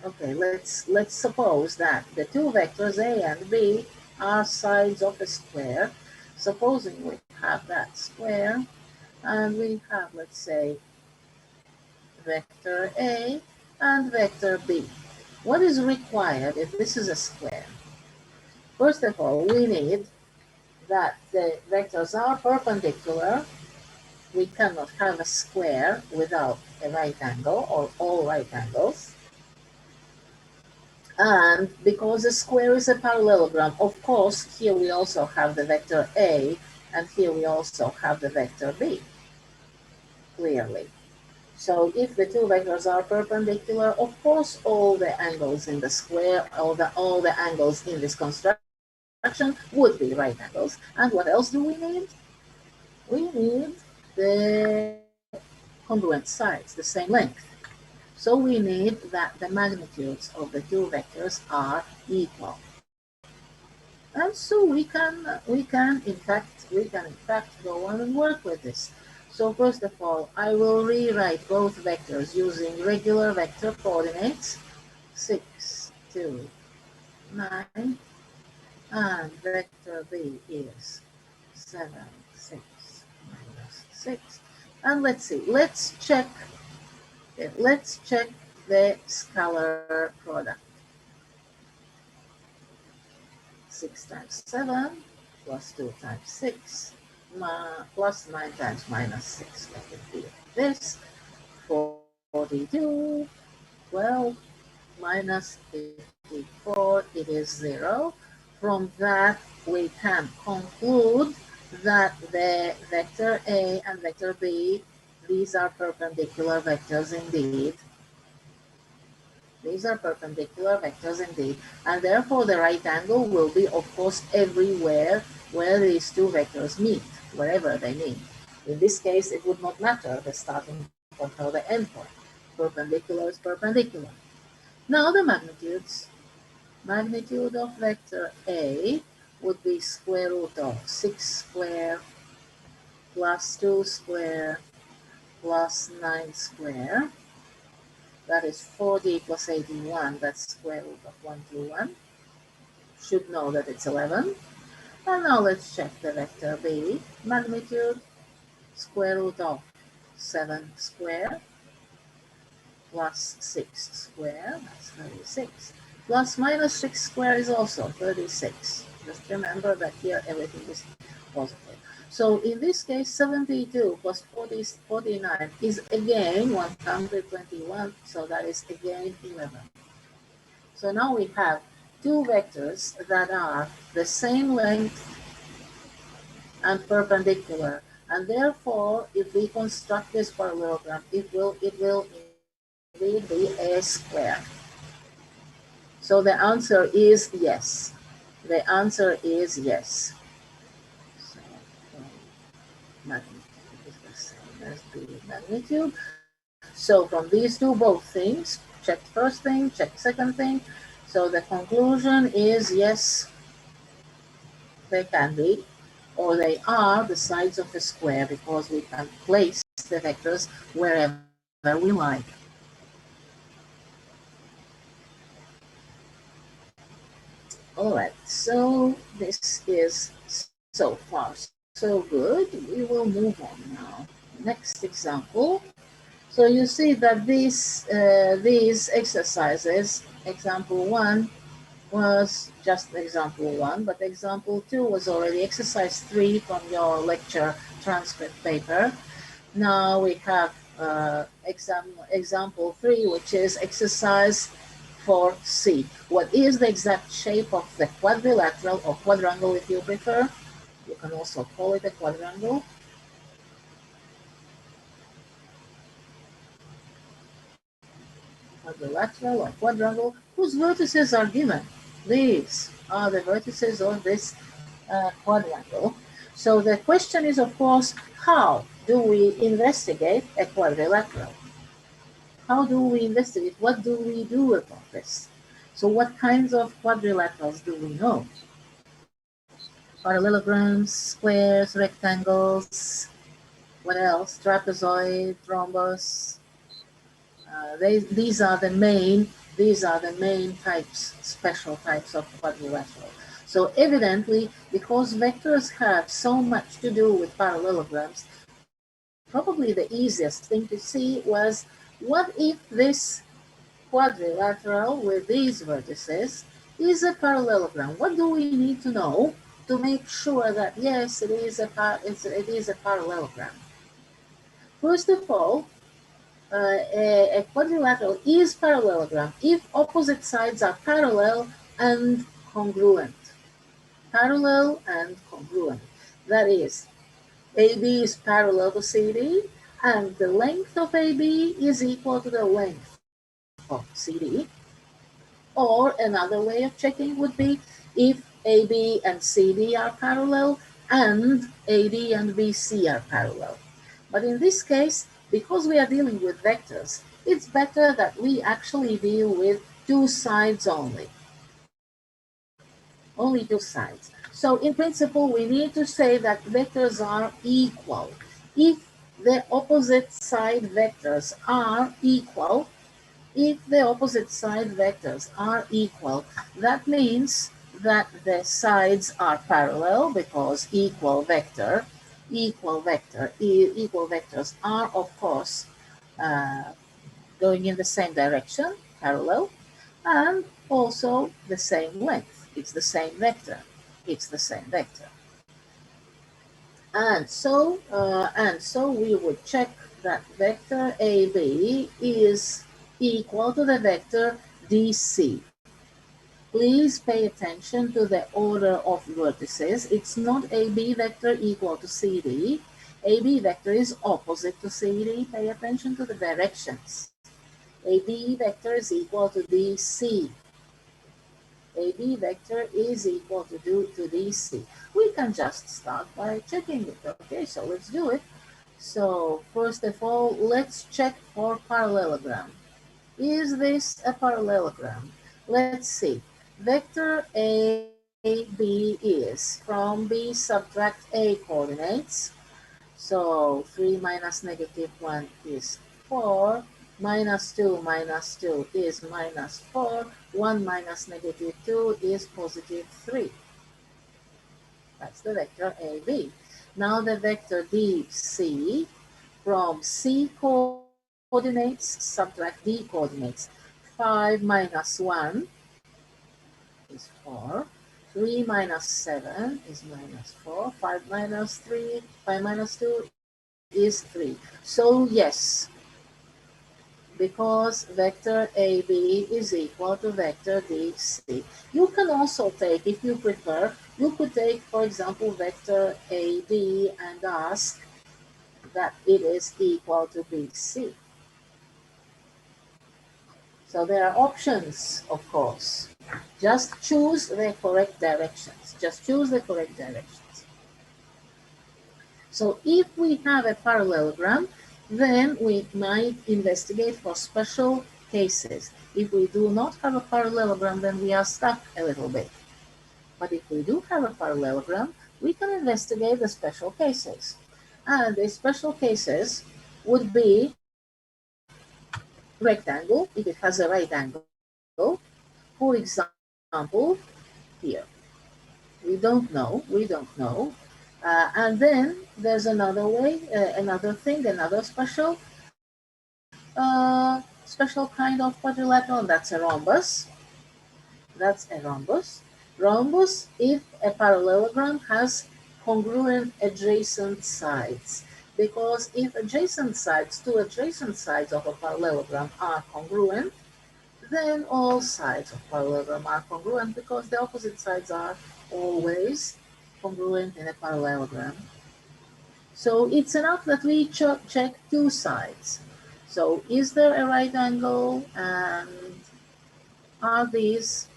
okay, let's suppose that the two vectors A and B are sides of a square. Supposing we have that square, and we have, let's say, vector A and vector B. What is required if this is a square? First of all, we need that the vectors are perpendicular. We cannot have a square without a right angle or all right angles. And because a square is a parallelogram, of course, here we also have the vector A, and here we also have the vector B, clearly. So if the two vectors are perpendicular, of course, all the angles in the square, all the angles in this construction would be right angles. And what else do we need? We need the congruent sides, the same length. So we need that the magnitudes of the two vectors are equal. And so we can in fact go on and work with this. So first of all, I will rewrite both vectors using regular vector coordinates, 6, 2, 9, and vector B is 7, 6, minus 6. And let's see, let's check the scalar product. 6 times 7 plus 2 times 6 plus 9 times minus 6. Let it be this. 42, 12 minus 84, it is 0. From that, we can conclude that the vector A and vector B, these are perpendicular vectors indeed. These are perpendicular vectors indeed, and therefore the right angle will be, of course, everywhere where these two vectors meet, wherever they meet. In this case, it would not matter the starting point or the end point. Perpendicular is perpendicular. Now the magnitudes. Magnitude of vector A would be square root of 6 square plus 2 square plus 9 square. That is 40 plus 81, that's square root of 121. Should know that it's 11. And now let's check the vector B. Magnitude, square root of 7 square plus 6 square, that's 36. Plus minus 6 square is also 36. Just remember that here everything is positive. So in this case, 72 plus 49 is again 121, so that is again 11. So now we have two vectors that are the same length and perpendicular, and therefore, if we construct this parallelogram, it will indeed be a square. So the answer is yes. The answer is yes. So magnitude is the same as the magnitude. So from these two both things, check first thing, check second thing. So the conclusion is yes, they can be, or they are the sides of a square, because we can place the vectors wherever we like. All right, so this is so far so good. We will move on now. Next example. So you see that these exercises, example 1 was just example 1, but example 2 was already exercise 3 from your lecture transcript paper. Now we have example 3, which is exercise 4C. What is the exact shape of the quadrilateral, or quadrangle if you prefer? You can also call it a quadrangle. Quadrilateral or quadrangle, whose vertices are given. These are the vertices of this quadrangle. So the question is, of course, how do we investigate a quadrilateral? How do we investigate? What do we do about this? So what kinds of quadrilaterals do we know? Parallelograms, squares, rectangles, what else? Trapezoid, rhombus. These are the main types, special types of quadrilateral. So evidently, because vectors have so much to do with parallelograms, probably the easiest thing to see was, what if this quadrilateral with these vertices is a parallelogram? What do we need to know to make sure that yes, it is a parallelogram? First of all, a quadrilateral is parallelogram if opposite sides are parallel and congruent. Parallel and congruent. That is, AB is parallel to CD, and the length of AB is equal to the length of CD. Or another way of checking would be if AB and CD are parallel and AD and BC are parallel. But in this case, because we are dealing with vectors, it's better that we actually deal with two sides only. Only two sides. So in principle, we need to say that vectors are equal. If the opposite side vectors are equal, that means that the sides are parallel, because equal vectors are, of course, going in the same direction, parallel, and also the same length. It's the same vector. And so we would check that vector AB is equal to the vector DC. Please pay attention to the order of vertices. It's not AB vector equal to CD. AB vector is opposite to CD. Pay attention to the directions. AB vector is equal to DC. AB vector is equal to DC. We can just start by checking it. Okay, so let's do it. So first of all, let's check for parallelogram. Is this a parallelogram? Let's see. Vector AB is from B subtract A coordinates. So 3 minus negative 1 is 4. Minus 2 is minus 4. 1 minus negative 2 is positive 3. That's the vector AB. Now the vector DC from C coordinates subtract D coordinates. 5 minus 1 is 4. 3 minus 7 is minus 4. 5 minus 3, 5 minus 2 is 3. So yes, because vector AB is equal to vector DC. You can also take, if you prefer, you could take, for example, vector AD and ask that it is equal to BC. So there are options, of course. Just choose the correct directions. Just choose the correct directions. So if we have a parallelogram, then we might investigate for special cases. If we do not have a parallelogram, then we are stuck a little bit. But if we do have a parallelogram, we can investigate the special cases. And the special cases would be rectangle, if it has a right angle. For example, here. We don't know. And then there's another way, another special kind of quadrilateral, and that's a rhombus. Rhombus if a parallelogram has congruent adjacent sides. Because if two adjacent sides of a parallelogram are congruent, then all sides of parallelogram are congruent because the opposite sides are always congruent in a parallelogram. So it's enough that we check two sides. So is there a right angle, and are these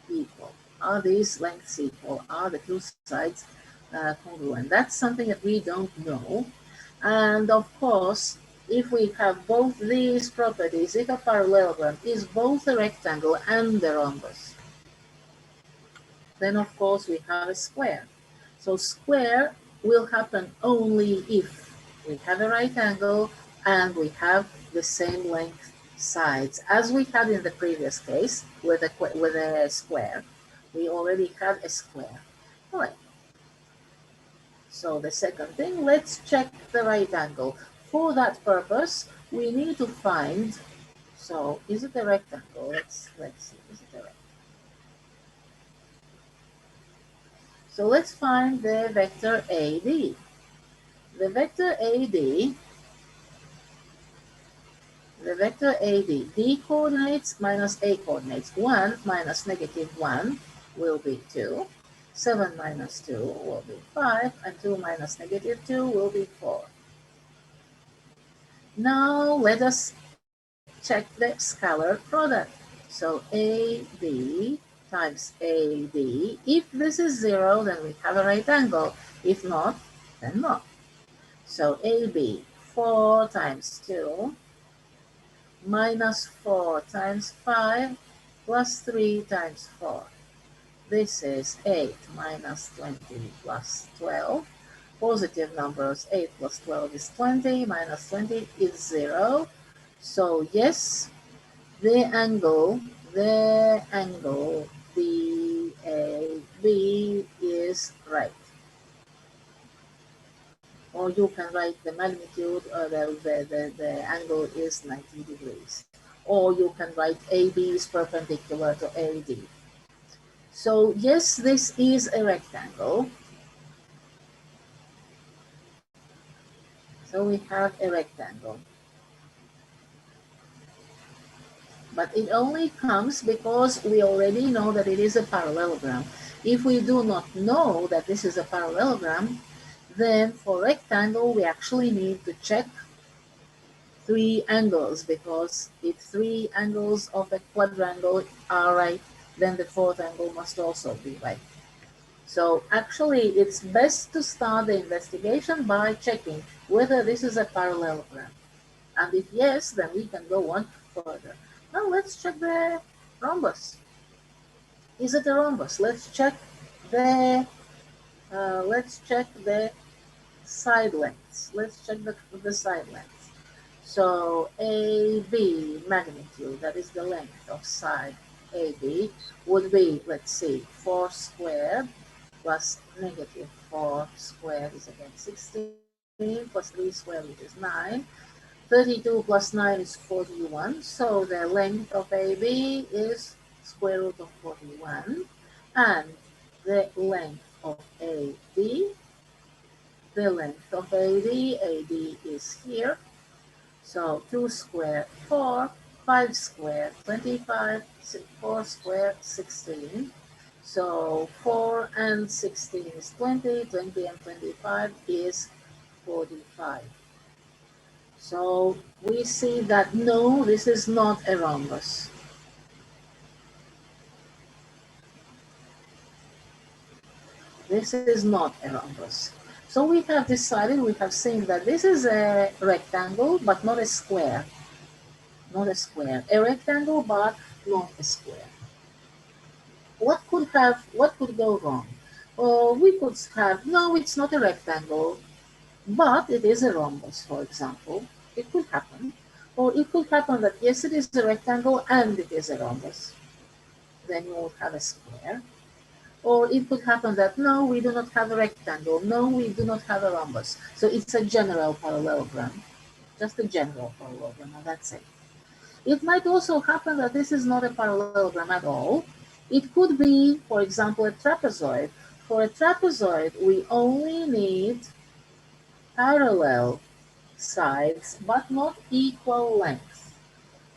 equal? Are these lengths equal? Are the two sides congruent? That's something that we don't know. And of course, if we have both these properties, if a parallelogram is both a rectangle and a rhombus, then of course we have a square. So square will happen only if we have a right angle and we have the same length sides as we had in the previous case with a square. We already have a square. All right. So the second thing, let's check the right angle. For that purpose, we need to find, so is it a rectangle? Let's see, is it a rectangle? So let's find the vector AD. The vector AD, D coordinates minus A coordinates. 1 minus negative 1 will be 2. 7 minus 2 will be 5, and 2 minus negative 2 will be 4. Now let us check the scalar product. So AB times AD. If this is 0, then we have a right angle. If not, then not. So AB, 4 times 2, minus 4 times 5, plus 3 times 4. This is 8 minus 20 plus 12. Positive numbers, 8 plus 12 is 20, minus 20 is 0. So yes, the angle DAB is right. Or you can write the magnitude, the angle is 90 degrees. Or you can write AB is perpendicular to AD. So yes, this is a rectangle. So we have a rectangle. But it only comes because we already know that it is a parallelogram. If we do not know that this is a parallelogram, then for rectangle, we actually need to check 3 angles, because if 3 angles of a quadrangle are right, then the fourth angle must also be right. So actually, it's best to start the investigation by checking whether this is a parallelogram. And if yes, then we can go on further. Now let's check the rhombus. Is it a rhombus? Let's check the side lengths. Let's check the side lengths. So AB magnitude, that is the length of side AB, would be, let's see, 4 squared plus negative 4 squared is again 16, plus 3 squared, which is 9. 32 plus 9 is 41. So the length of AB is square root of 41. And the length of AD, AD is here. So 2 squared, 4, 5 squared, 25, 4 squared, 16. So 4 and 16 is 20, 20 and 25 is 45. So we see that no, this is not a rhombus. This is not a rhombus. So we have decided, we have seen that this is a rectangle, but not a square. Not a square. A rectangle, but not a square. What could go wrong? Or we could have, no, it's not a rectangle, but it is a rhombus, for example. It could happen. Or it could happen that yes, it is a rectangle and it is a rhombus. Then you would have a square. Or it could happen that no, we do not have a rectangle, no, we do not have a rhombus. So it's a general parallelogram, just a general parallelogram, and that's it. It might also happen that this is not a parallelogram at all. It could be, for example, a trapezoid. For a trapezoid, we only need parallel sides, but not equal length.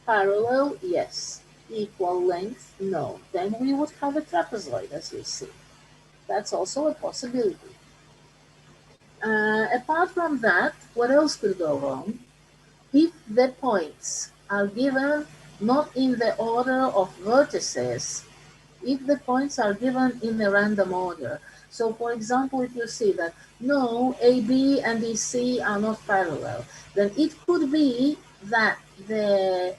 Parallel, yes. Equal length, no. Then we would have a trapezoid, as you see. That's also a possibility. Apart from that, what else could go wrong? If the points are given not in the order of vertices, if the points are given in a random order. So for example, if you see that no, AB and EC are not parallel, then it could be that the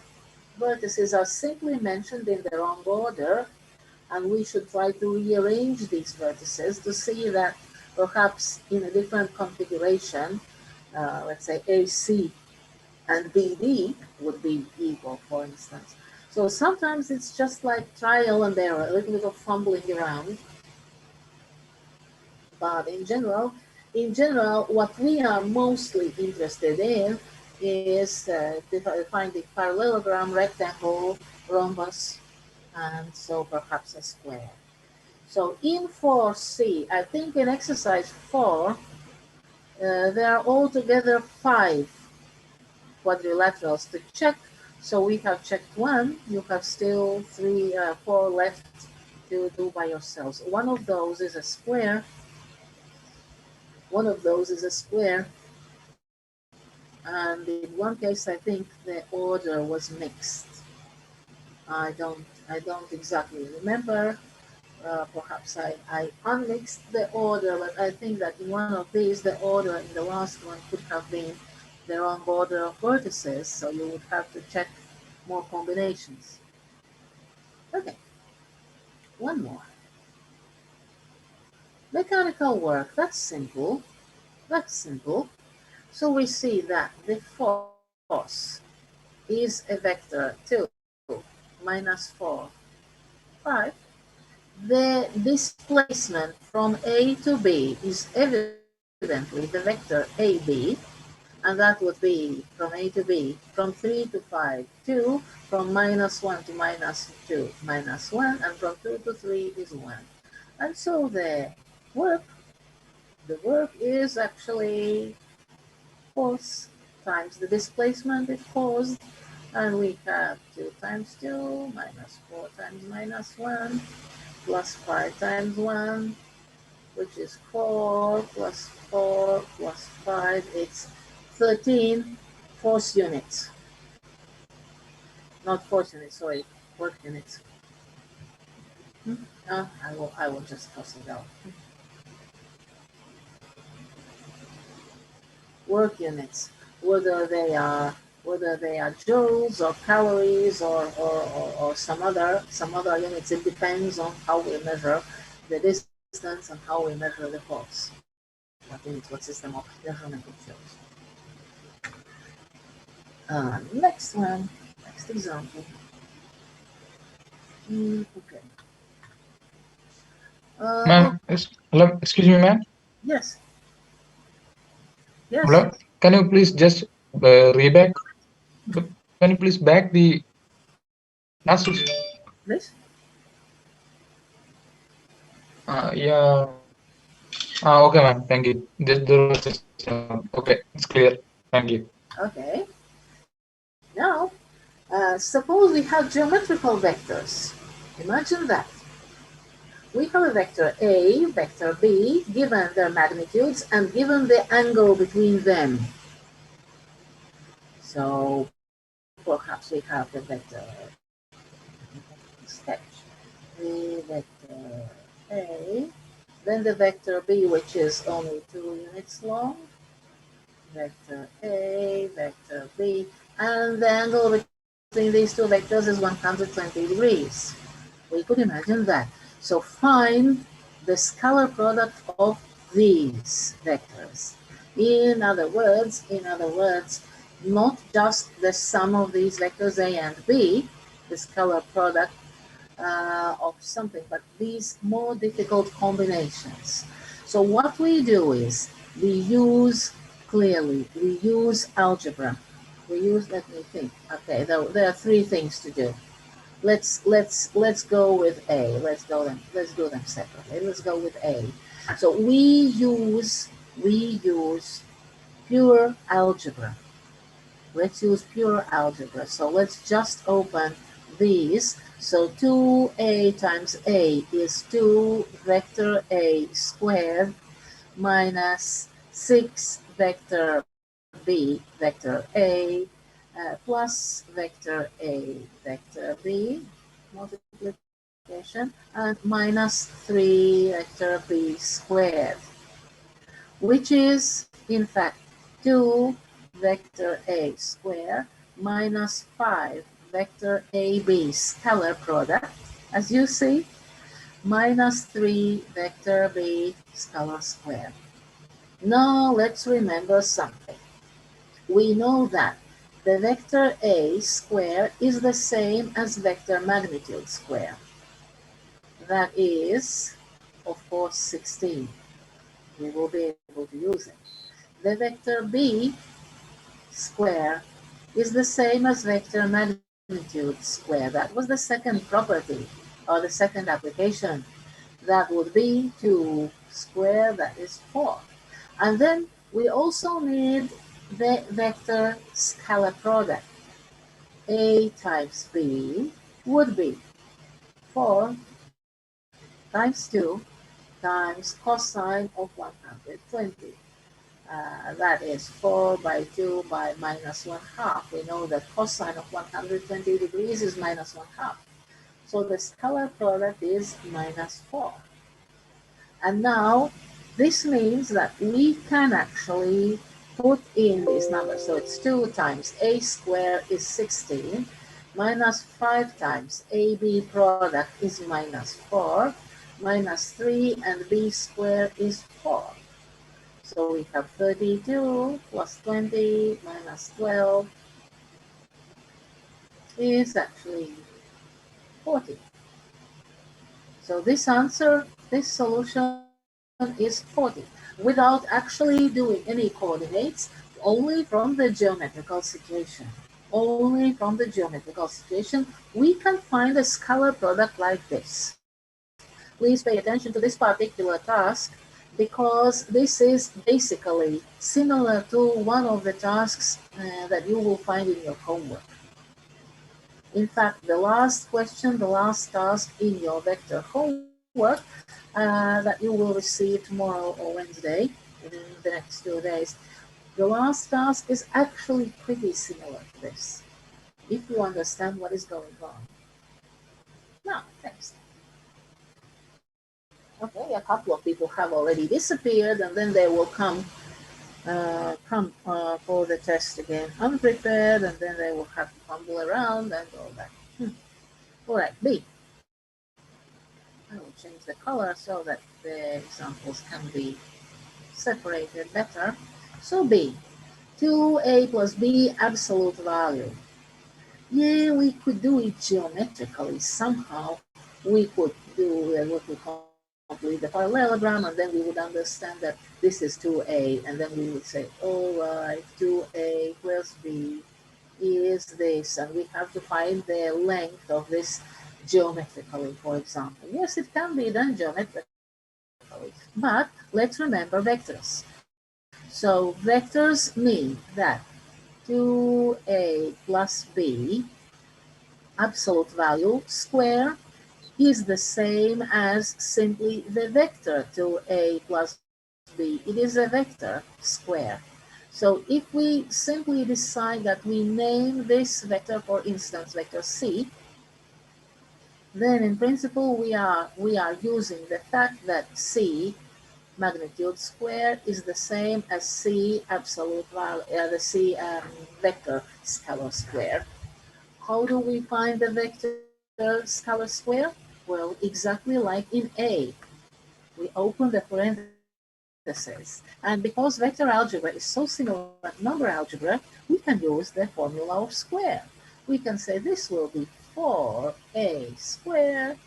vertices are simply mentioned in the wrong order, and we should try to rearrange these vertices to see that perhaps in a different configuration, let's say AC and BD would be equal, for instance. So sometimes it's just like trial and error, a little bit of fumbling around. But in general, what we are mostly interested in is finding parallelogram, rectangle, rhombus, and so perhaps a square. So in 4C, I think in exercise 4, there are altogether 5 quadrilaterals to check. So we have checked 1, you have still 4 left to do by yourselves. One of those is a square. And in one case, I think the order was mixed. I don't exactly remember. Perhaps I unmixed the order, but I think that in one of these, the order in the last one could have been the wrong order of vertices, so you would have to check more combinations. Okay, one more. Mechanical work, that's simple. So we see that the force is a vector 2 minus 4, 5. The displacement from A to B is evidently the vector AB, and that would be from A to B, from 3 to 5, 2, from minus 1 to minus 2, minus 1, and from 2 to 3 is 1. And so the work is actually force times the displacement it caused, and we have 2 times 2 minus 4 times minus 1 plus 5 times 1, which is 4 plus 4 plus 5, it's 13 force units. Not force units, sorry, work units. I will just cross it out. Work units, whether they are joules or calories or some other units. It depends on how we measure the distance and how we measure the force. What system of measurement it shows. Next one, next example. Okay. Ma'am, hello, excuse me, ma'am. Yes. Yes. Hello, can you please just reback? Can you please back the last? Please. Yeah. Okay, ma'am. Thank you. Okay, it's clear. Thank you. Okay. Now, suppose we have geometrical vectors. Imagine that. We have a vector A, vector B, given their magnitudes and given the angle between them. So perhaps we have the vector sketch. The vector A, then the vector B, which is only 2 units long. Vector A, vector B, and the angle between these two vectors is 120 degrees. We could imagine that. So find the scalar product of these vectors. In other words, not just the sum of these vectors A and B, the scalar product of something, but these more difficult combinations. So what we do is we use algebra. Let me think. Okay, there are 3 things to do. Let's go with A. Let's do them separately. Let's go with A. So we use pure algebra. Let's use pure algebra. So let's just open these. So 2A times A is 2 vector A squared minus 6 vector B vector A plus vector A vector B multiplication and minus 3 vector B squared, which is in fact 2 vector A squared minus 5 vector AB scalar product, as you see, minus 3 vector B scalar squared. Now let's remember something. We know that the vector A square is the same as vector magnitude square. That is, of course, 16. We will be able to use it. The vector B square is the same as vector magnitude square. That was the second property, or the second application. That would be 2 square, that is 4. And then we also need the vector scalar product. A times B would be 4 times 2 times cosine of 120. That is 4 by 2 by minus 1/2. We know that cosine of 120 degrees is minus 1/2. So the scalar product is minus 4. And now this means that we can actually put in these numbers. So it's 2 times A squared is 16, minus 5 times AB product is minus 4, minus 3 and B squared is 4. So we have 32 plus 20 minus 12 is actually 40. So this solution is 40, without actually doing any coordinates, only from the geometrical situation. Only from the geometrical situation, we can find a scalar product like this. Please pay attention to this particular task, because this is basically similar to one of the tasks that you will find in your homework. In fact, the last question, the last task in your vector homework that you will receive tomorrow or Wednesday, within the next 2 days, The last task is actually pretty similar to this, if you understand what is going on. Now, next. Okay, a couple of people have already disappeared, and then they will come for the test again unprepared, and then they will have to fumble around and all that. All right, B. I will change the color so that the examples can be separated better. So B, 2a plus b absolute value. Yeah, we could do it geometrically somehow. We could do what we complete the parallelogram, and then we would understand that this is 2a, and then we would say, all right, 2a plus b is this, and we have to find the length of this geometrically, for example. Yes, it can be done geometrically, but let's remember vectors. So vectors mean that 2a plus b absolute value square is the same as simply the vector 2a plus b. It is a vector square. So if we simply decide that we name this vector, for instance, vector c, then in principle we are using the fact that c magnitude square is the same as c absolute value, the c vector scalar square. How do we find the vector scalar square? Well, exactly like in A. We open the parentheses. And because vector algebra is so similar to number algebra, we can use the formula of square. We can say this will be 4a squared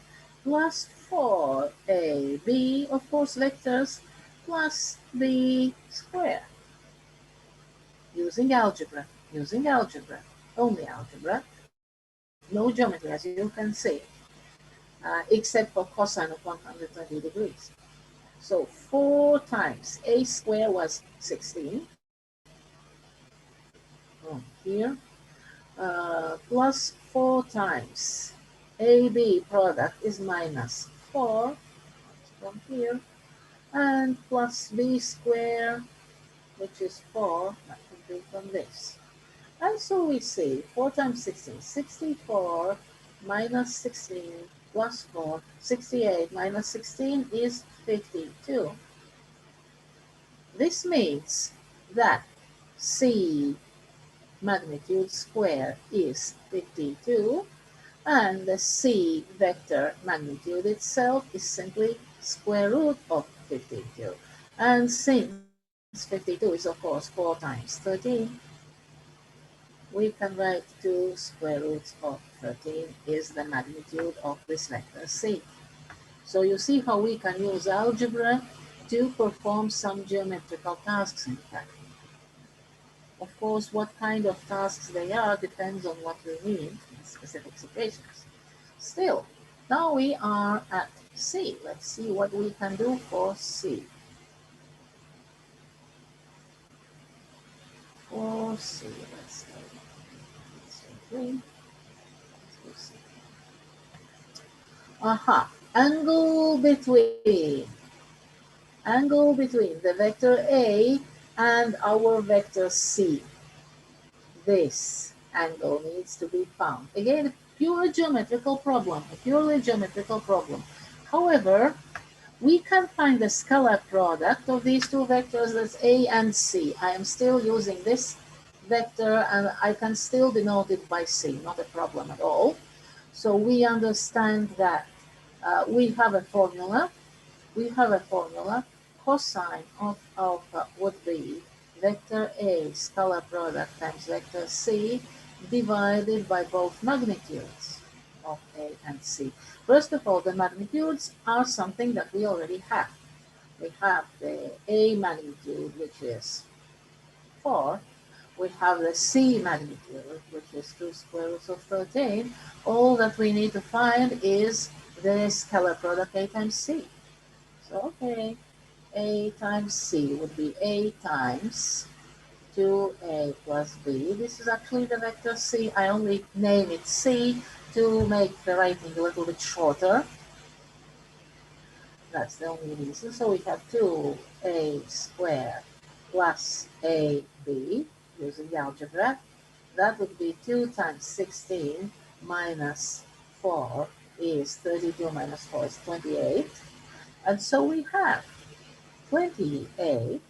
plus 4ab, of course vectors, plus b squared. Using algebra, only algebra, no geometry as you can see, except for cosine of 120 degrees. So 4 times a squared was 16, here, plus 4 times AB product is minus 4, from here, and plus B squared, which is 4, that would be from this. And so we see 4 times 16, 64 minus 16 plus 4, 68 minus 16 is 52. This means that C magnitude square is 52, and the C vector magnitude itself is simply square root of 52. And since 52 is of course 4 times 13, we can write 2 square roots of 13 is the magnitude of this vector C. So you see how we can use algebra to perform some geometrical tasks in fact. Of course, what kind of tasks they are depends on what we need in specific situations. Still, now we are at C. Let's see what we can do for C. For C, let's go. Aha, angle between the vector A and our vector C. This angle needs to be found. Again, a purely geometrical problem. However, we can find the scalar product of these two vectors, that's A and C. I am still using this vector and I can still denote it by C, not a problem at all. So we understand that we have a formula. Cosine of alpha would be vector A scalar product times vector C divided by both magnitudes of A and C. First of all, the magnitudes are something that we already have. We have the A magnitude, which is 4. We have the C magnitude, which is 2 square roots of 13. All that we need to find is the scalar product A times C. So, okay, A times C would be A times 2A plus B. This is actually the vector C. I only name it C to make the writing a little bit shorter. That's the only reason. So we have 2A squared plus AB B using the algebra. That would be 2 times 16 minus 4 is 32 minus 4 is 28. And so we have 28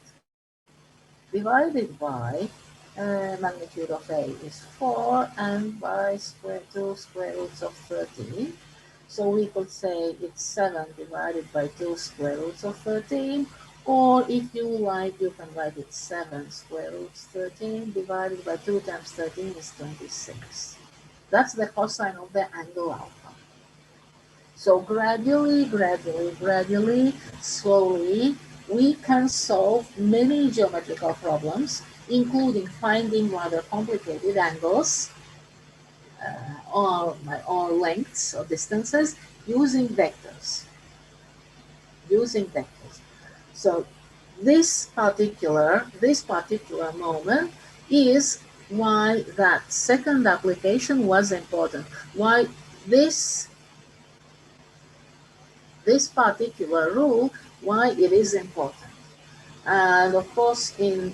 divided by magnitude of A is 4 and by 2 square roots of 13. So we could say it's 7 divided by 2 square roots of 13, or if you like, you can write it 7 square roots 13 divided by 2 times 13 is 26. That's the cosine of the angle alpha. So gradually, slowly, we can solve many geometrical problems, including finding rather complicated angles or lengths or distances using vectors. So this particular moment is why that second application was important. Why this particular rule, why it is important. And of course, in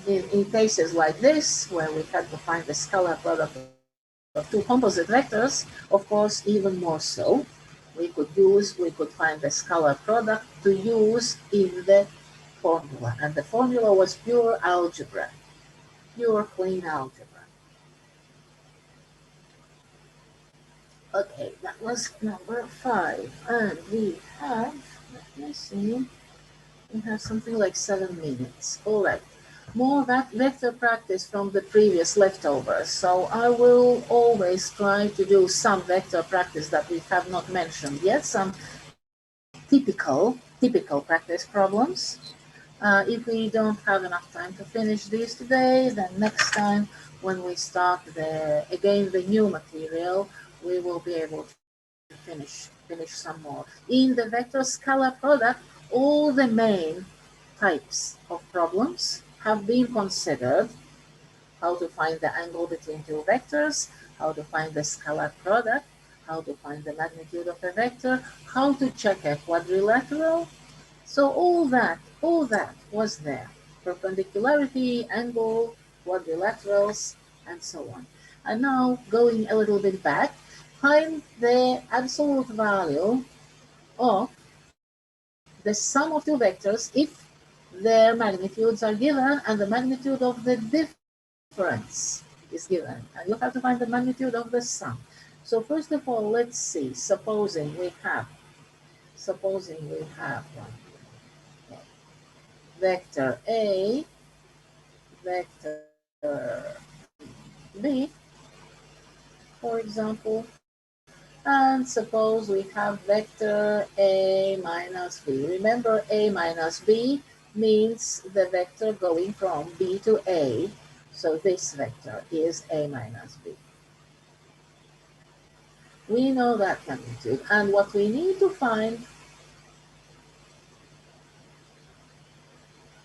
cases like this, where we had to find the scalar product of two composite vectors, of course, even more so, we could find the scalar product to use in the formula. And the formula was pure algebra, pure clean algebra. Okay, that was number 5. And we have, let me see, we have something like 7 minutes. All right. More vector practice from the previous leftovers. So I will always try to do some vector practice that we have not mentioned yet, some typical practice problems. If we don't have enough time to finish these today, then next time when we start the new material, we will be able to finish some more. In the vector scalar product, all the main types of problems have been considered: how to find the angle between two vectors, how to find the scalar product, how to find the magnitude of a vector, how to check a quadrilateral. So all that was there: perpendicularity, angle, quadrilaterals, and so on. And now, going a little bit back, find the absolute value of the sum of two vectors if their magnitudes are given and the magnitude of the difference is given. And you have to find the magnitude of the sum. So first of all, let's see. Supposing we have one vector A, vector B, for example, and suppose we have vector A minus B. Remember, A minus B means the vector going from B to A, so this vector is A minus B. We know that magnitude, and what we need to find,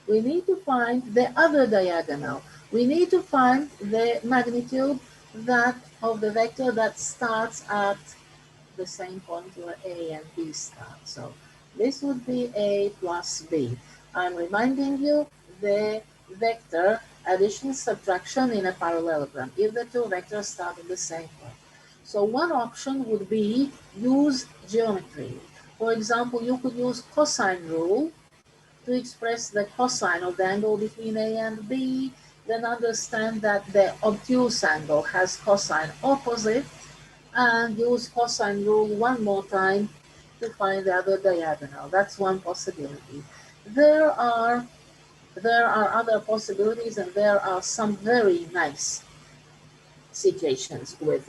the other diagonal. We need to find the magnitude of the vector that starts at the same point where A and B start. So this would be A plus B. I'm reminding you the vector addition subtraction in a parallelogram if the two vectors start at the same point. So one option would be use geometry. For example, you could use cosine rule to express the cosine of the angle between A and B, then understand that the obtuse angle has cosine opposite, and use cosine rule one more time to find the other diagonal. That's one possibility. There are other possibilities, and there are some very nice situations with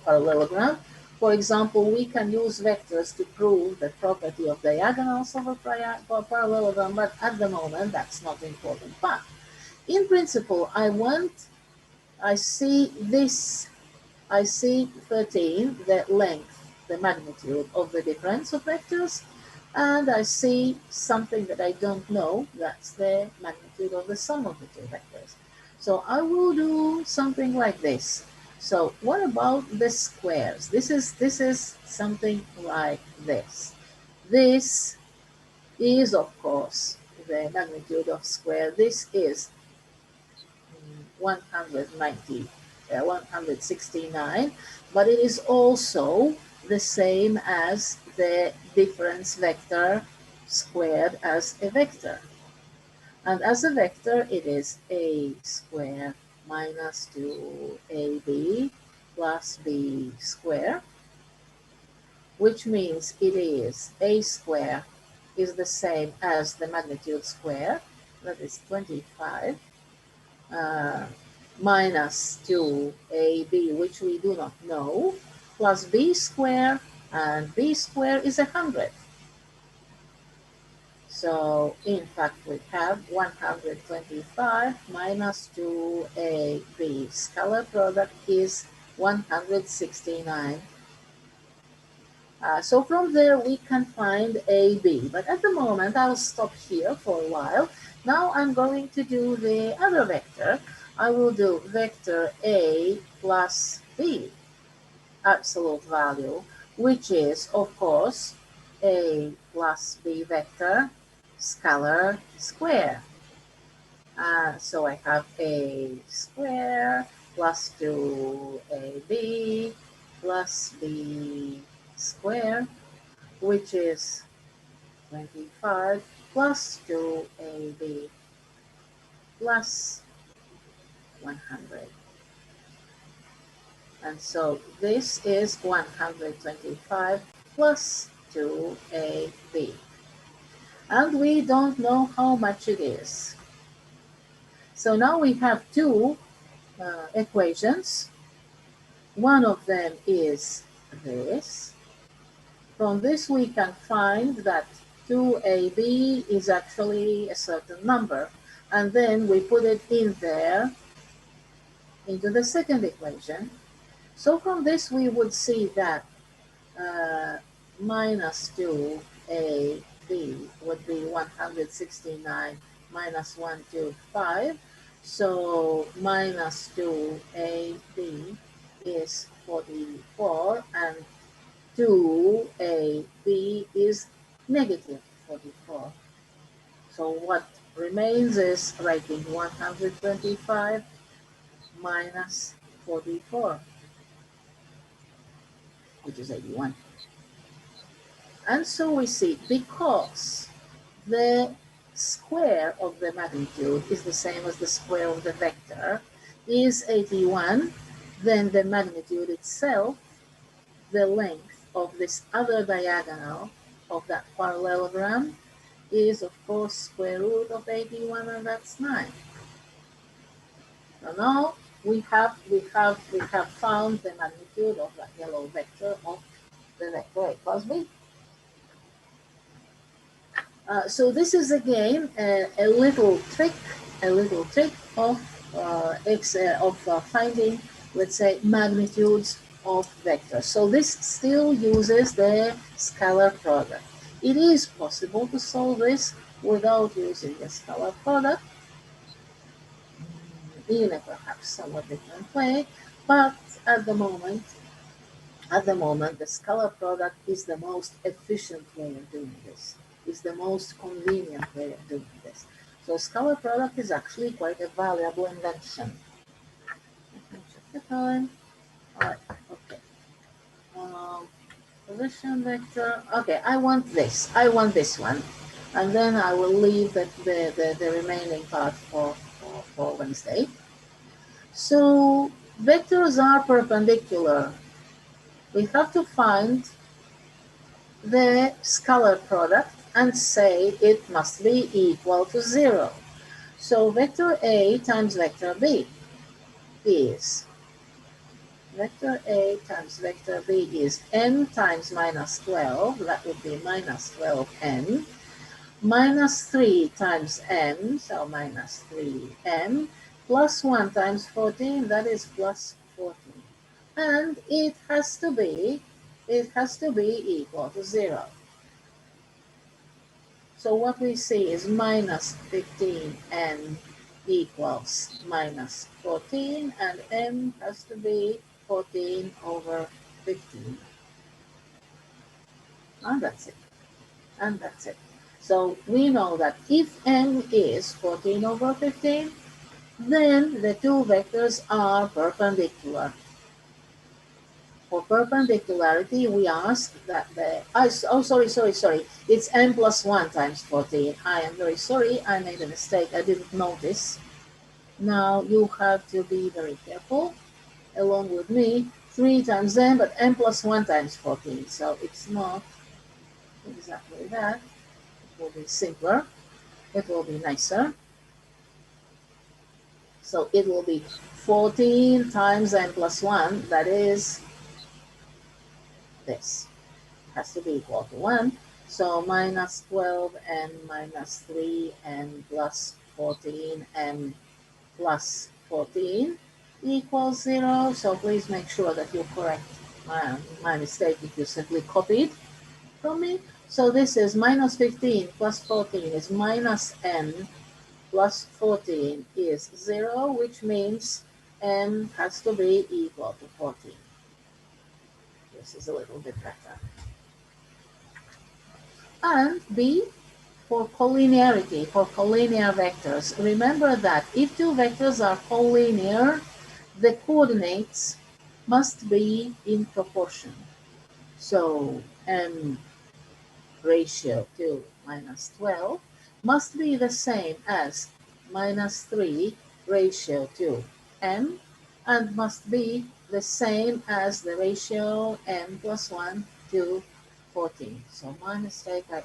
parallelogram. For example, we can use vectors to prove the property of diagonals of a parallelogram, but at the moment that's not important. But in principle, I see 13, the length, the magnitude of the difference of vectors, and I see something that I don't know, that's the magnitude of the sum of the two vectors. So I will do something like this. So what about the squares? This is something like this. This is, of course, the magnitude of square. This is 169, but it is also the same as the difference vector squared as a vector. And as a vector, it is a squared minus 2ab plus b squared, which means it is a square is the same as the magnitude square, that is 25, minus 2ab, which we do not know, plus b squared, and b squared is 100. So in fact, we have 125 minus 2ab. Scalar product is 169. So from there, we can find AB. But at the moment, I'll stop here for a while. Now I'm going to do the other vector. I will do vector A plus B, absolute value, which is, of course, A plus B vector scalar square. So I have A square plus 2AB plus B square, which is 25 plus 2AB plus 100. And so this is 125 plus 2AB. And we don't know how much it is. So now we have two equations. One of them is this. From this we can find that 2AB is actually a certain number. And then we put it in there into the second equation. So from this we would see that minus 2AB would be 169 minus 125. So minus 2AB is 44, and 2AB is negative 44. So what remains is writing 125 minus 44, which is 81. And so we see, because the square of the magnitude is the same as the square of the vector is 81, then the magnitude itself, the length of this other diagonal of that parallelogram, is of course square root of 81, and that's 9. So now we have found the magnitude of that yellow vector of the vector A plus B. So this is again a little trick of finding, let's say, magnitudes of vectors. So this still uses the scalar product. It is possible to solve this without using the scalar product, in a perhaps somewhat different way, but at the moment, the scalar product is the most efficient way of doing this, is the most convenient way of doing this. So scalar product is actually quite a valuable invention. Check the time. All right, okay. Position vector. Okay, I want this one. And then I will leave the remaining part for Wednesday. So vectors are perpendicular. We have to find the scalar product and say it must be equal to 0. So vector A times vector B is, vector A times vector B is n times minus 12, that would be minus 12n, minus 3 times n, so minus 3n, plus 1 times 14, that is plus 14. And it has to be equal to 0. So what we see is minus 15n equals minus 14, and n has to be 14 over 15. And that's it. And that's it. So we know that if n is 14 over 15, then the two vectors are perpendicular. For perpendicularity, we ask that sorry. It's n plus 1 times 14. I am very sorry. I made a mistake. I didn't notice. Now you have to be very careful along with me. 3 times n, but n plus 1 times 14. So it's not exactly that. It will be simpler. It will be nicer. So it will be 14 times n plus 1. That is this. Has to be equal to 1. So minus 12 and minus 3 and plus 14 and plus 14 equals 0. So please make sure that you correct my mistake if you simply copied from me. So this is minus 15 plus 14 is minus n plus 14 is 0, which means n has to be equal to 14. This is a little bit better. And B, for collinearity, for collinear vectors. Remember that if two vectors are collinear, the coordinates must be in proportion. So m ratio to minus 12 must be the same as minus 3 ratio to m, and must be the same as the ratio m plus 1 to 14. So my mistake, I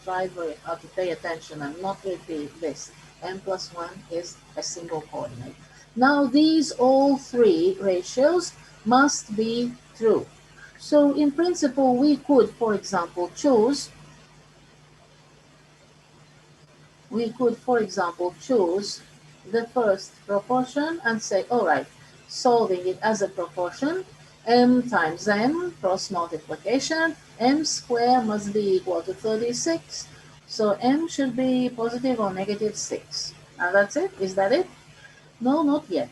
tried very hard to pay attention and not repeat this. M plus 1 is a single coordinate. Now these all three ratios must be true. So in principle, we could, for example, choose the first proportion and say, all right, solving it as a proportion, m times n, cross multiplication, m squared must be equal to 36. So m should be positive or negative 6. Now that's it? Is that it? No, not yet.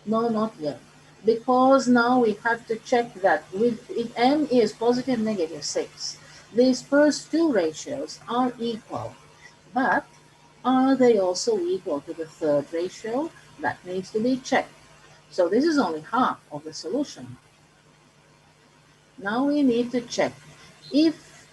No, not yet. Because now we have to check that if m is positive, negative 6, these first two ratios are equal. But are they also equal to the third ratio? That needs to be checked. So this is only half of the solution. Now we need to check. If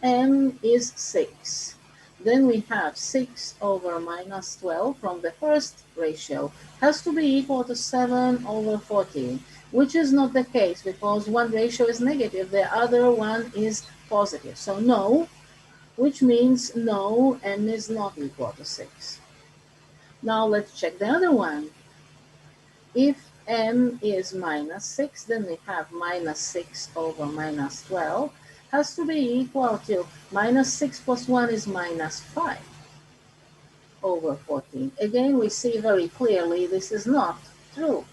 m is 6, then we have 6 over minus 12 from the first ratio has to be equal to 7 over 14, which is not the case because one ratio is negative, the other one is positive. So no, which means no, m is not equal to 6. Now let's check the other one. If m is minus 6, then we have minus 6 over minus 12 has to be equal to minus 6 plus 1 is minus 5 over 14. Again, we see very clearly this is not true.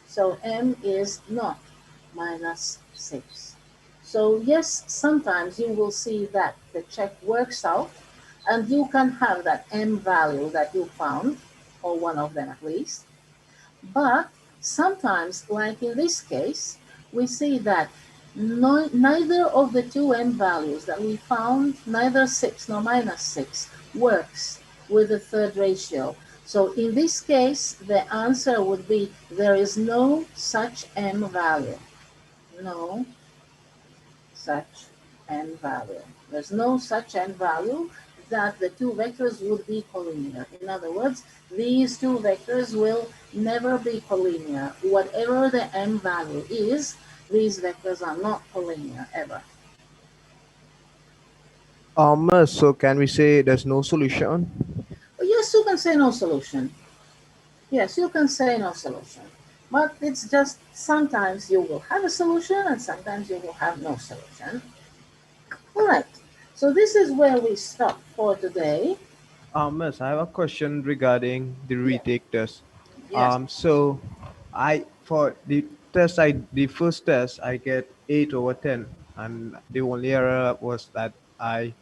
So m is not minus 6. So yes, sometimes you will see that the check works out and you can have that m value that you found, or one of them at least. But sometimes, like in this case, we see that neither of the two m values that we found, neither 6 nor minus 6, works with the third ratio. So in this case, the answer would be there is no such m value. No such n value. There's no such n value that the two vectors would be collinear. In other words, these two vectors will never be collinear. Whatever the m value is, these vectors are not collinear ever. Miss, so can we say there's no solution? Yes, you can say no solution. Yes, you can say no solution. But it's just sometimes you will have a solution and sometimes you will have no solution. All right. So this is where we stop for today. Miss, I have a question regarding the retake test. Yes. So for the first test, I get 8 over 10, and the only error was that I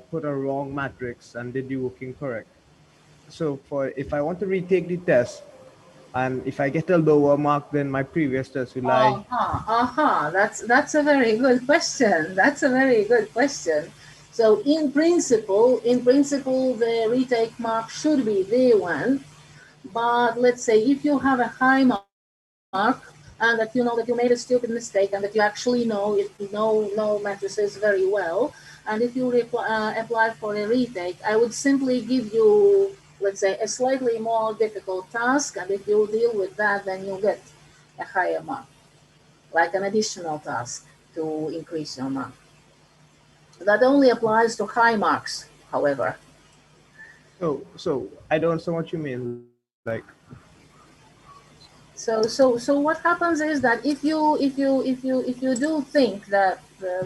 put a wrong matrix and did the working correct. So for if I want to retake the test, and if I get a lower mark than my previous test, will I? That's a very good question. That's a very good question. So in principle, the retake mark should be V1. But let's say if you have a high mark and that you know that you made a stupid mistake and that you actually know matrices very well, and if you apply for a retake, I would simply give you, let's say, a slightly more difficult task, and if you deal with that, then you'll get a higher mark, like an additional task to increase your mark. That only applies to high marks, however. So I don't understand what you mean. Like, So what happens is that if you do think that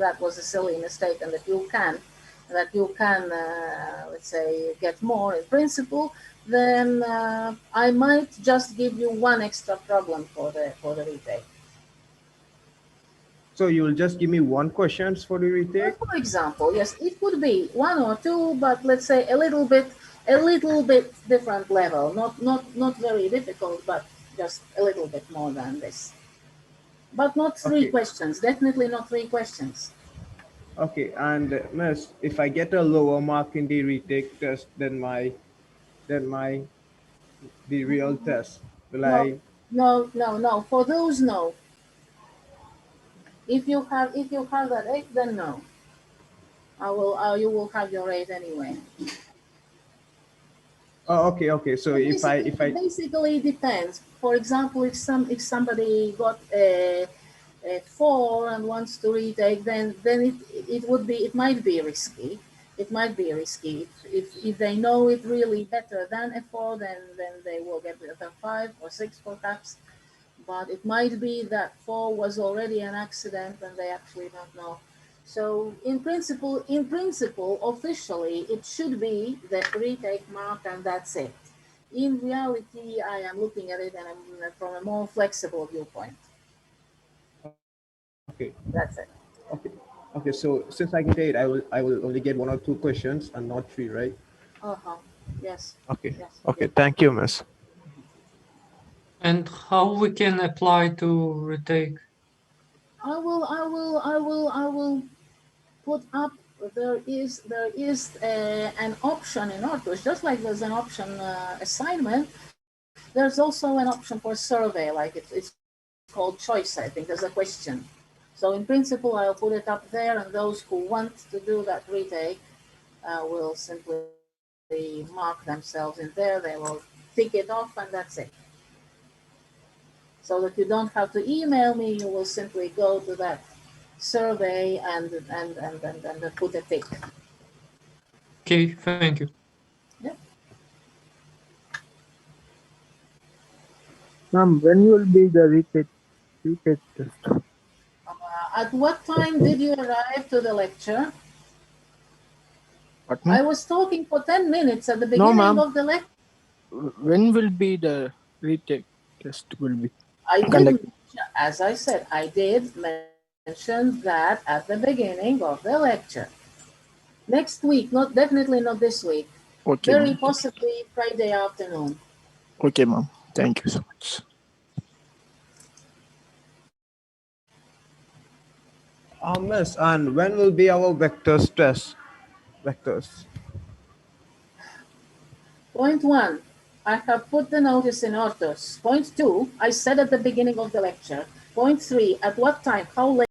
that was a silly mistake and that you can let's say get more in principle, then I might just give you one extra problem for the retake. so you will just give me one questions for the retake? For example, yes, it could be one or two, but let's say a little bit different level, not very difficult, but just a little bit more than this. But not three Okay. questions, definitely not three questions. Okay, and miss, if I get a lower mark in the retake test than the real test, will No, I? no. For those, no. If you have that 8, then no. You will have your 8 anyway. Oh, okay. So if I It basically depends. For example, if somebody got a 4 and wants to retake, then it might be risky. It might be risky. If they know it really better than a 4, then they will get a 5 or 6 perhaps. But it might be that 4 was already an accident and they actually don't know. So in principle, officially, it should be the retake mark and that's it. In reality, I am looking at it and I'm from a more flexible viewpoint. okay, That's it. okay. So since I get 8, I will only get 1 or 2 questions and not 3, right? Uh-huh. Yes. Okay. Yes. Okay. Thank you, miss. And how we can apply to retake? I will put up. There is an option in Artus, just like there's an option assignment. There's also an option for survey, like it's called choice, I think, as a question. So in principle, I'll put it up there, and those who want to do that retake will simply mark themselves in there. They will tick it off, and that's it. So that you don't have to email me, you will simply go to that survey and put a tick. Okay, thank you. Yeah. Ma'am, when will be the retake test? At what time did you arrive to the lecture? What, I ma'am? was talking for 10 minutes at the beginning ma'am. of the lecture. When will be the retake test will be? I Conduct. did, as I said, I did mention that at the beginning of the lecture. Next week, definitely not this week. Okay, Very ma'am. possibly Friday afternoon. Okay, ma'am. Thank you so much. Miss, and when will be our vectors test? Vectors. Point 1, I have put the notice in Artus. Point 2, I said at the beginning of the lecture. Point 3, at what time, how late?